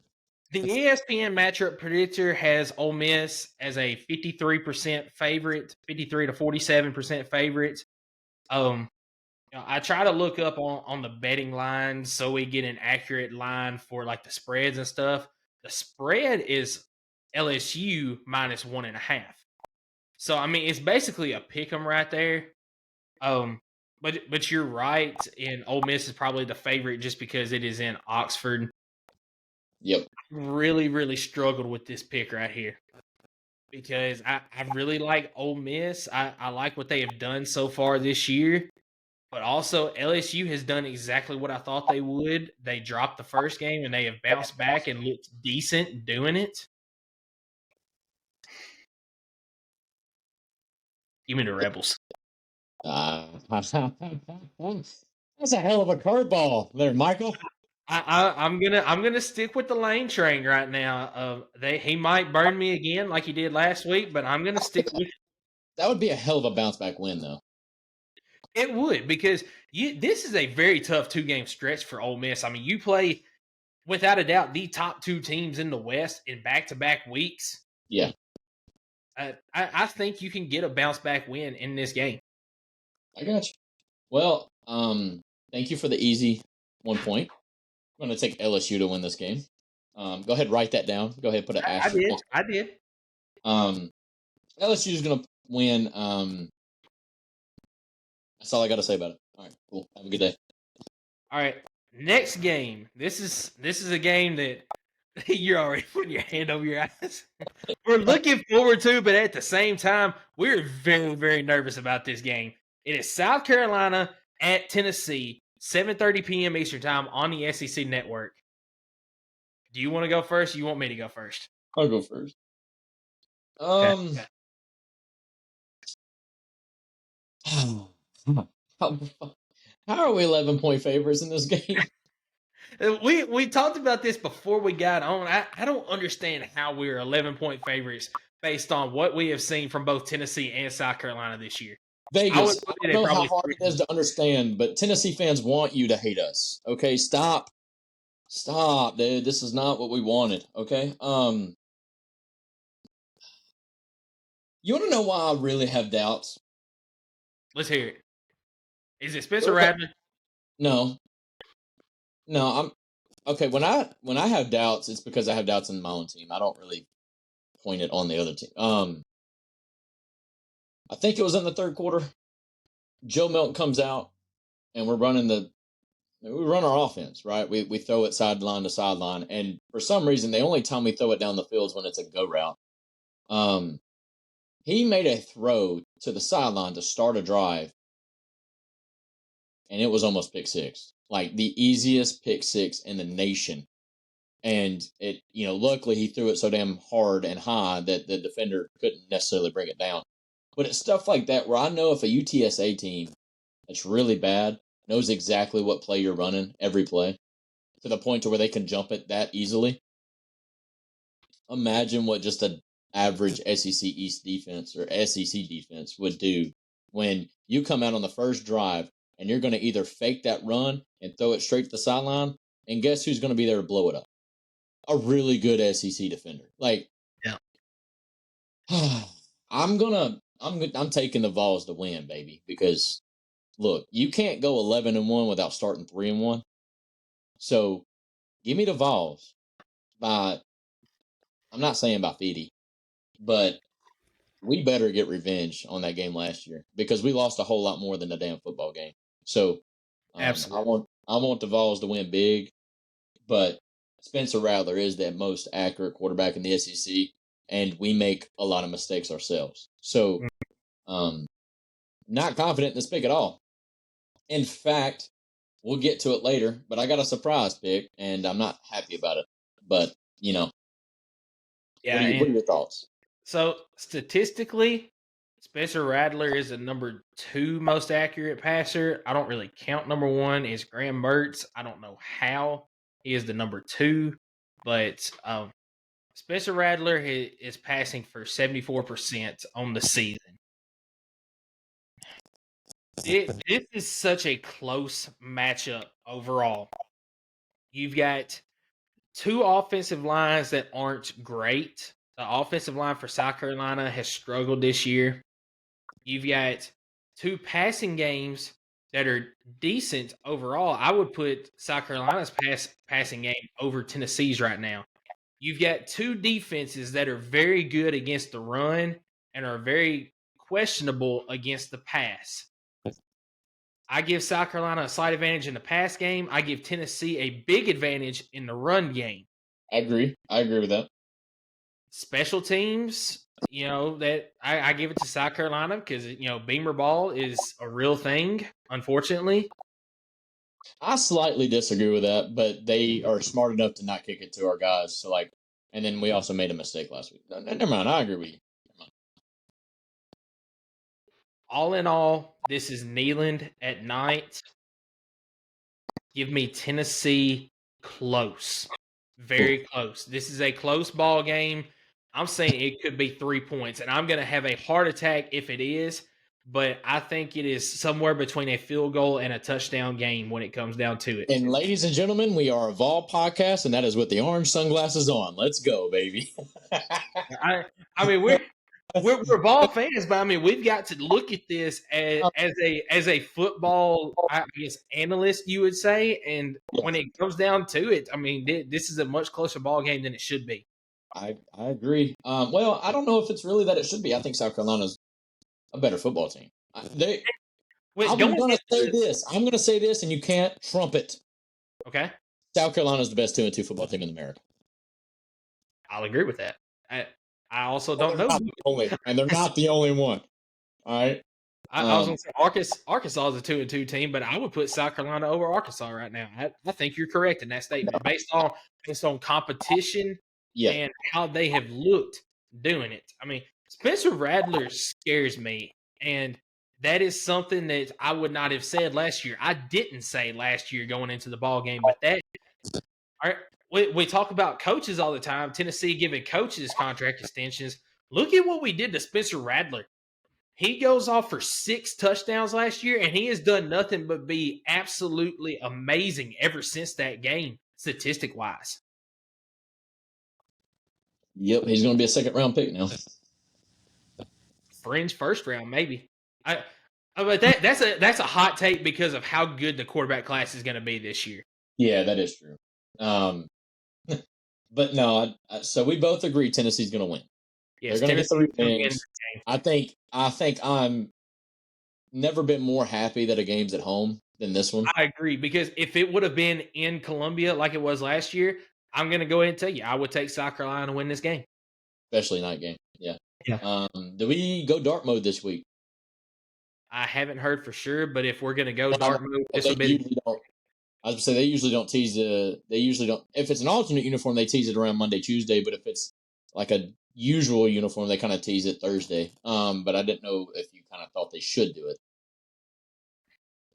The ESPN matchup predictor has Ole Miss as a 53% favorite, 53 to 47% favorite. I try to look up on the betting lines so we get an accurate line for like the spreads and stuff. The spread is LSU minus 1.5. So I mean, it's basically a pick 'em right there. But you're right, and Ole Miss is probably the favorite just because it is in Oxford. Yep. Really, really struggled with this pick right here because I really like Ole Miss. I like what they have done so far this year, but also LSU has done exactly what I thought they would. They dropped the first game and they have bounced back and looked decent doing it. Give me the Rebels. That's a hell of a curveball there, Michael. I'm gonna stick with the Lane train right now. He might burn me again like he did last week, but I'm gonna stick with That would be a hell of a bounce back win, though. it. Would because this is a very tough 2-game stretch for Ole Miss. I mean, you play without a doubt the top 2 teams in the West in back-to-back weeks. Yeah, I think you can get a bounce back win in this game. I got you. Well, thank you for the easy 1 point. I'm going to take LSU to win this game. Go ahead, write that down. Go ahead, put an asterisk. I did. LSU is going to win. That's all I got to say about it. All right, cool. Have a good day. All right, next game. This is a game that you're already putting your hand over your eyes. We're looking forward to, but at the same time, we're very, very nervous about this game. It is South Carolina at Tennessee, 7:30 p.m. Eastern Time on the SEC Network. Do you want to go first? Or you want me to go first? I'll go first. Okay. How are we 11-point favorites in this game? We talked about this before we got on. I don't understand how we're 11-point favorites based on what we have seen from both Tennessee and South Carolina this year. Vegas, I don't know how hard it is to understand, but Tennessee fans want you to hate us. Okay, stop, dude. This is not what we wanted. Okay, you want to know why I really have doubts? Let's hear it. Is it Spencer Rattler? No, I'm okay. When I have doubts, it's because I have doubts in my own team. I don't really point it on the other team. I think it was in the third quarter. Joe Milton comes out, and we run our offense, right? We throw it sideline to sideline, and for some reason, the only time we throw it down the field is when it's a go route. He made a throw to the sideline to start a drive, and it was almost pick six, like the easiest pick six in the nation. And it, luckily he threw it so damn hard and high that the defender couldn't necessarily bring it down. But it's stuff like that where I know if a UTSA team that's really bad knows exactly what play you're running every play to the point to where they can jump it that easily. Imagine what just an average SEC East defense or SEC defense would do when you come out on the first drive and you're going to either fake that run and throw it straight to the sideline, and guess who's going to be there to blow it up? A really good SEC defender. Like, yeah. I'm taking the Vols to win, baby, because look, you can't go 11-1 without starting 3-1. So, give me the Vols by, I'm not saying by 50, but we better get revenge on that game last year because we lost a whole lot more than the damn football game. So, Absolutely. I want the Vols to win big, but Spencer Rattler is the most accurate quarterback in the SEC, and we make a lot of mistakes ourselves. So, not confident in this pick at all. In fact, we'll get to it later, but I got a surprise pick, and I'm not happy about it. But, yeah. What are your thoughts? So, statistically, Spencer Rattler is the number 2 most accurate passer. I don't really count number 1 is Graham Mertz. I don't know how he is the number 2, but Spencer Rattler is passing for 74% on the season. This is such a close matchup overall. You've got two offensive lines that aren't great. The offensive line for South Carolina has struggled this year. You've got two passing games that are decent overall. I would put South Carolina's passing game over Tennessee's right now. You've got two defenses that are very good against the run and are very questionable against the pass. I give South Carolina a slight advantage in the pass game. I give Tennessee a big advantage in the run game. I agree. I agree with that. Special teams, that I give it to South Carolina because, Beamer ball is a real thing, unfortunately. I slightly disagree with that, but they are smart enough to not kick it to our guys. So, and then we also made a mistake last week. No, never mind. I agree with you. All in all, this is Neyland at night. Give me Tennessee close. Very close. This is a close ball game. I'm saying it could be 3 points, and I'm going to have a heart attack if it is, but I think it is somewhere between a field goal and a touchdown game when it comes down to it. And ladies and gentlemen, we are a Vol podcast, and that is with the orange sunglasses on. Let's go, baby. I mean, we're ball fans, but I mean, we've got to look at this as a football, I guess, analyst, you would say. And when it comes down to it, I mean, this is a much closer ball game than it should be. I agree. Well, I don't know if it's really that it should be. I think South Carolina's a better football team. I'm going to say this. I'm going to say this, and you can't trump it. Okay. South Carolina's the best 2-2 football team in America. I'll agree with that. I also don't know. And they're not the only one. All right. I was going to say Arkansas is a 2-2 team, but I would put South Carolina over Arkansas right now. I think you're correct in that statement based on competition and how they have looked doing it. I mean, Spencer Rattler scares me, and that is something that I would not have said last year. I didn't say last year going into the ball game, but that. All right, we talk about coaches all the time. Tennessee giving coaches contract extensions. Look at what we did to Spencer Rattler. He goes off for 6 touchdowns last year, and he has done nothing but be absolutely amazing ever since that game, statistic-wise. Yep, he's going to be a second-round pick now. Fringe first round, maybe. But that's a hot take because of how good the quarterback class is going to be this year. Yeah, that is true. But no, so we both agree Tennessee's going to win. Yes, they're going to get 3 wins. I think I'm never been more happy that a game's at home than this one. I agree, because if it would have been in Columbia like it was last year, I'm going to go ahead and tell you, I would take South Carolina to win this game. Especially night game. Yeah. Yeah. Do we go dark mode this week? I haven't heard for sure, but if we're going to go dark mode, this will be. I was going to say they usually don't tease they usually don't. If it's an alternate uniform, they tease it around Monday, Tuesday. But if it's like a usual uniform, they kind of tease it Thursday. But I didn't know if you kind of thought they should do it.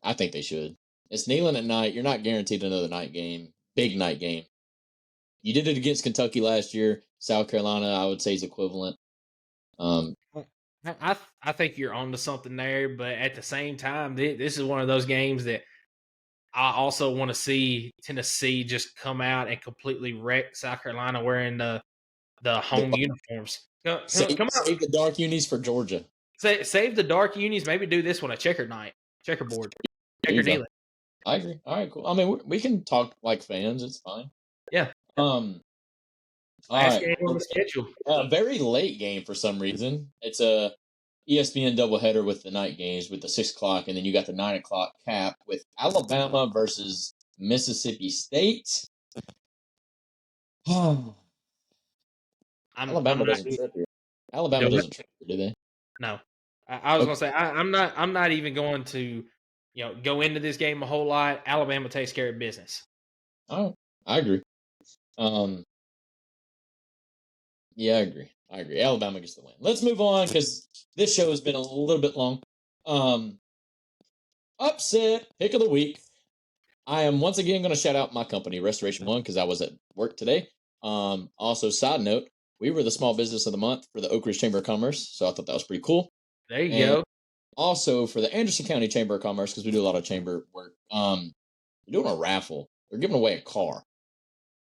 I think they should. It's Neyland at night. You're not guaranteed another night game, big night game. You did it against Kentucky last year. South Carolina, I would say, is equivalent. I think you're onto something there, but at the same time, this is one of those games that I also want to see Tennessee just come out and completely wreck South Carolina wearing the home uniforms. Save the dark unis for Georgia. Save the dark unis. Maybe do this one a checkerboard. Checker dealer. I agree. All right, cool. I mean, we can talk like fans. It's fine. Yeah. Last game on the schedule. A very late game for some reason. It's a ESPN doubleheader with the night games with the 6 o'clock, and then you got the 9 o'clock cap with Alabama versus Mississippi State. Alabama doesn't trip here. Alabama doesn't trip here, do they? No. I was going to say I'm not even going to go into this game a whole lot. Alabama takes care of business. Oh, I agree. Yeah, I agree. Alabama gets the win. Let's move on because this show has been a little bit long. Upset pick of the week. I am once again going to shout out my company, Restoration One, because I was at work today. Also, side note, we were the small business of the month for the Oak Ridge Chamber of Commerce, so I thought that was pretty cool. There you go. Also, for the Anderson County Chamber of Commerce, because we do a lot of chamber work, we're doing a raffle. We're giving away a car.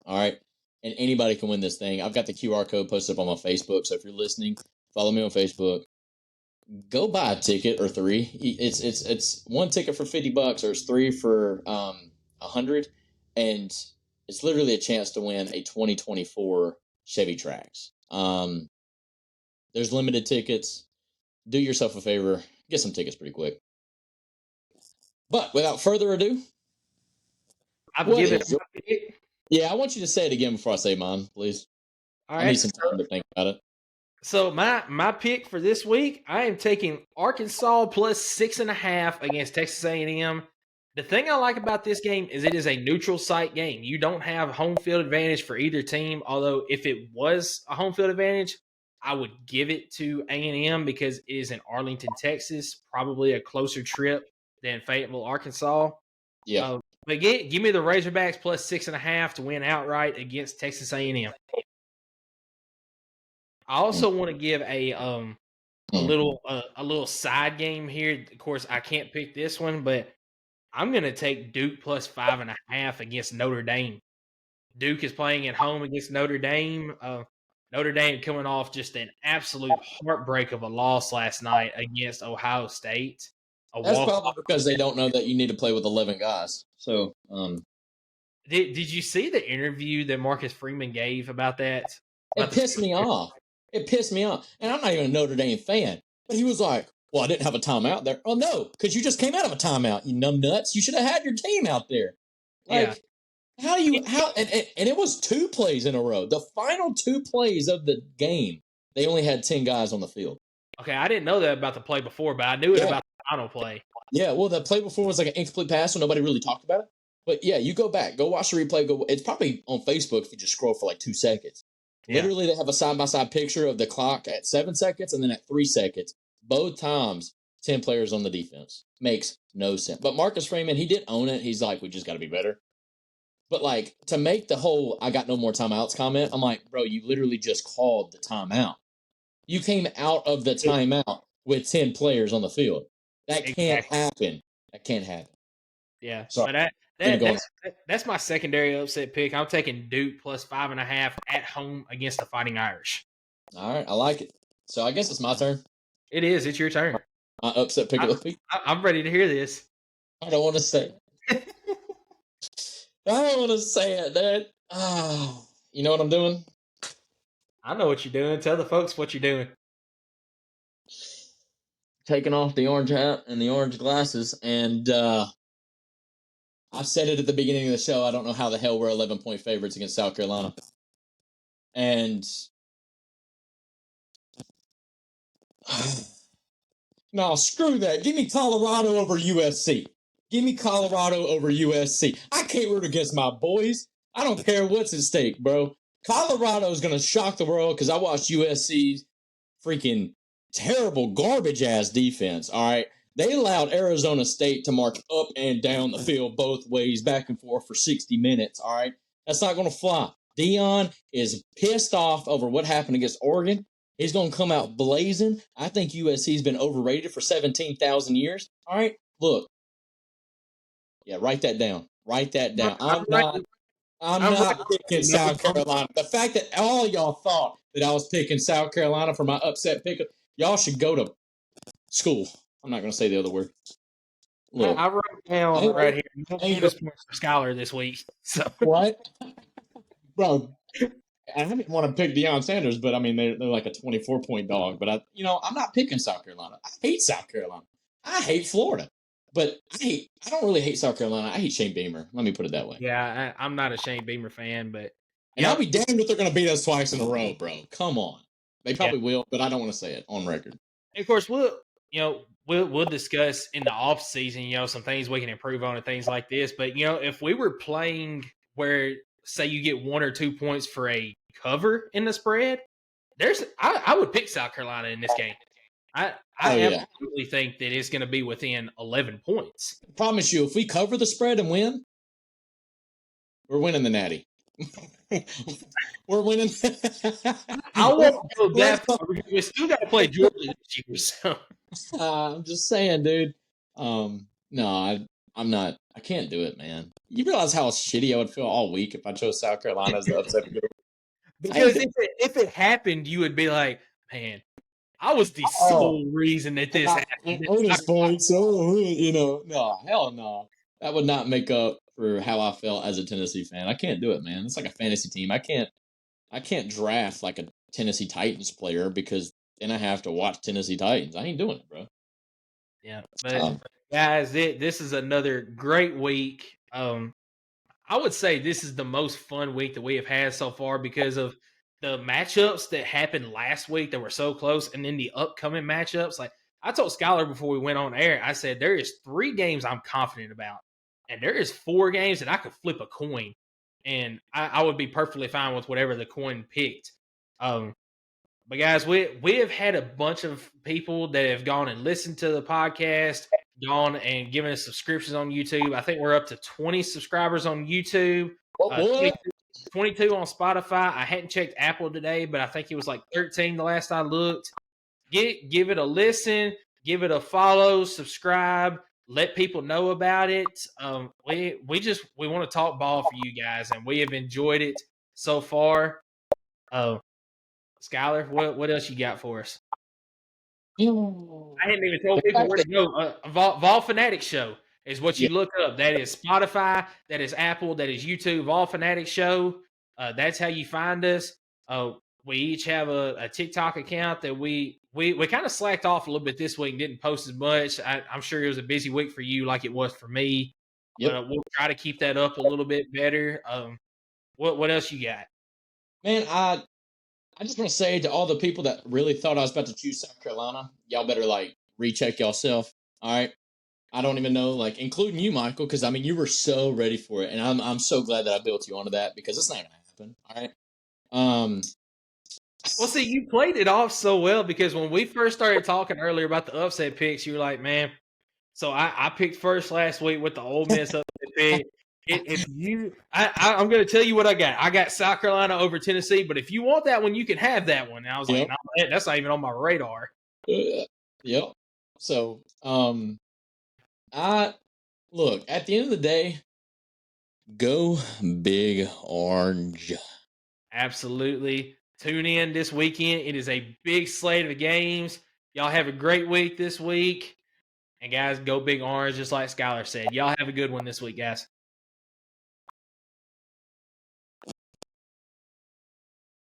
All right. and anybody can win this thing. I've got the QR code posted up on my Facebook, so if you're listening, follow me on Facebook. Go buy a ticket or 3. It's one ticket for $50, or it's 3 for $100, and it's literally a chance to win a 2024 Chevy Trax. There's limited tickets. Do yourself a favor, get some tickets pretty quick. But without further ado, yeah, I want you to say it again before I say mine, please. All right. I need some time to think about it. So my pick for this week, I am taking Arkansas plus 6.5 against Texas A&M. The thing I like about this game is it is a neutral site game. You don't have home field advantage for either team. Although if it was a home field advantage, I would give it to A&M because it is in Arlington, Texas, probably a closer trip than Fayetteville, Arkansas. Yeah. But give me the Razorbacks plus 6.5 to win outright against Texas A&M. I also want to give a little side game here. Of course, I can't pick this one, but I'm going to take Duke plus 5.5 against Notre Dame. Duke is playing at home against Notre Dame. Notre Dame coming off just an absolute heartbreak of a loss last night against Ohio State. That's probably because they don't know that you need to play with 11 guys. So, did you see the interview that Marcus Freeman gave about that? It pissed me off. It pissed me off. And I'm not even a Notre Dame fan. But he was like, well, I didn't have a timeout there. Oh, no, because you just came out of a timeout, you numbnuts. You should have had your team out there. Like, yeah. And it was 2 plays in a row. The final 2 plays of the game, they only had 10 guys on the field. Okay, I didn't know that about the play before, but I knew it about the final play. Yeah, well, the play before was like an incomplete pass, so nobody really talked about it. But yeah, you go back, go watch the replay. It's probably on Facebook if you just scroll for like 2 seconds. Yeah. Literally, they have a side-by-side picture of the clock at 7 seconds and then at 3 seconds. Both times, 10 players on the defense. Makes no sense. But Marcus Freeman, he did own it. He's like, we just got to be better. But like, to make the whole I got no more timeouts comment, I'm like, bro, you literally just called the timeout. You came out of the timeout with 10 players on the field. That can't happen. That can't happen. Yeah. So that's my secondary upset pick. I'm taking Duke plus 5.5 at home against the Fighting Irish. All right. I like it. So I guess it's my turn. It is. It's your turn. My upset pick of the week. I'm ready to hear this. I don't want to say it. I don't want to say it, dude. Oh, you know what I'm doing? I know what you're doing. Tell the folks what you're doing. Taking off the orange hat and the orange glasses, and I said it at the beginning of the show. I don't know how the hell we're 11-point favorites against South Carolina. And no, screw that. Give me Colorado over USC. Give me Colorado over USC. I can't root against my boys. I don't care what's at stake, bro. Colorado's going to shock the world because I watched USC's freaking terrible garbage-ass defense, all right? They allowed Arizona State to march up and down the field both ways, back and forth for 60 minutes, all right? That's not going to fly. Deion is pissed off over what happened against Oregon. He's going to come out blazing. I think USC's been overrated for 17,000 years, all right? Look. Yeah, write that down. Write that down. I'm not picking South Carolina. The fact that all y'all thought that I was picking South Carolina for my upset pick, y'all should go to school. I'm not going to say the other word. Look, I wrote down right here. Bonus points for Skylar this week. So. What? Bro, I didn't want to pick Deion Sanders, but I mean, they're like a 24-point dog. But I'm not picking South Carolina. I hate South Carolina. I hate Florida. But I don't really hate South Carolina. I hate Shane Beamer. Let me put it that way. Yeah, I'm not a Shane Beamer fan, but I'll be damned if they're going to beat us twice in a row, bro. Come on, they probably will, but I don't want to say it on record. And of course, we'll discuss in the off season, some things we can improve on and things like this. But if we were playing where, say, you get 1 or 2 points for a cover in the spread, I would pick South Carolina in this game. I absolutely think that it's going to be within 11 points. I promise you, if we cover the spread and win, we're winning the Natty. We're winning. I won't go that far. We still got to play Georgia this year. So. I'm just saying, dude. No, I'm I'm not. I can't do it, man. You realize how shitty I would feel all week if I chose South Carolina as the upset to go. Because if it happened, you would be like, man, I was the Oh, sole reason that this happened. bonus points. Oh, no, hell no. That would not make up for how I felt as a Tennessee fan. I can't do it, man. It's like a fantasy team. I can't draft like a Tennessee Titans player because then I have to watch Tennessee Titans. I ain't doing it, bro. Yeah, but guys, this is another great week. I would say this is the most fun week that we have had so far because of the matchups that happened last week that were so close, and then the upcoming matchups. Like I told Skylar before we went on air, I said there is 3 games I'm confident about, and there is 4 games that I could flip a coin, and I would be perfectly fine with whatever the coin picked. But guys, we have had a bunch of people that have gone and listened to the podcast, gone and given us subscriptions on YouTube. I think we're up to 20 subscribers on YouTube, 22 on Spotify. I hadn't checked Apple today, but I think it was like 13 the last I looked. Give it a listen, give it a follow, subscribe, let people know about it. We want to talk ball for you guys, and we have enjoyed it so far. Skylar, what else you got for us? I hadn't even told people where to go. Vol Fanatic Show is what you look up. That is Spotify, that is Apple, that is YouTube. Vol Fanatic Show. That's how you find us. We each have a TikTok account that we kind of slacked off a little bit this week and didn't post as much. I'm sure it was a busy week for you, like it was for me. Yep. But we'll try to keep that up a little bit better. What else you got? Man, I just want to say to all the people that really thought I was about to choose South Carolina, y'all better like recheck yourself. All right. I don't even know, like, including you, Michael, because I mean you were so ready for it, and I'm so glad that I built you onto that because it's not gonna happen. All right. Well, see, you played it off so well because when we first started talking earlier about the upset picks, you were like, man. So I picked first last week with the Ole Miss upset pick. I'm going to tell you what I got. I got South Carolina over Tennessee, but if you want that one, you can have that one. And I was like, no, that's not even on my radar. Yep. So, I look at the end of the day, go Big Orange. Absolutely. Tune in this weekend. It is a big slate of games. Y'all have a great week this week. And guys, go Big Orange, just like Skylar said. Y'all have a good one this week, guys.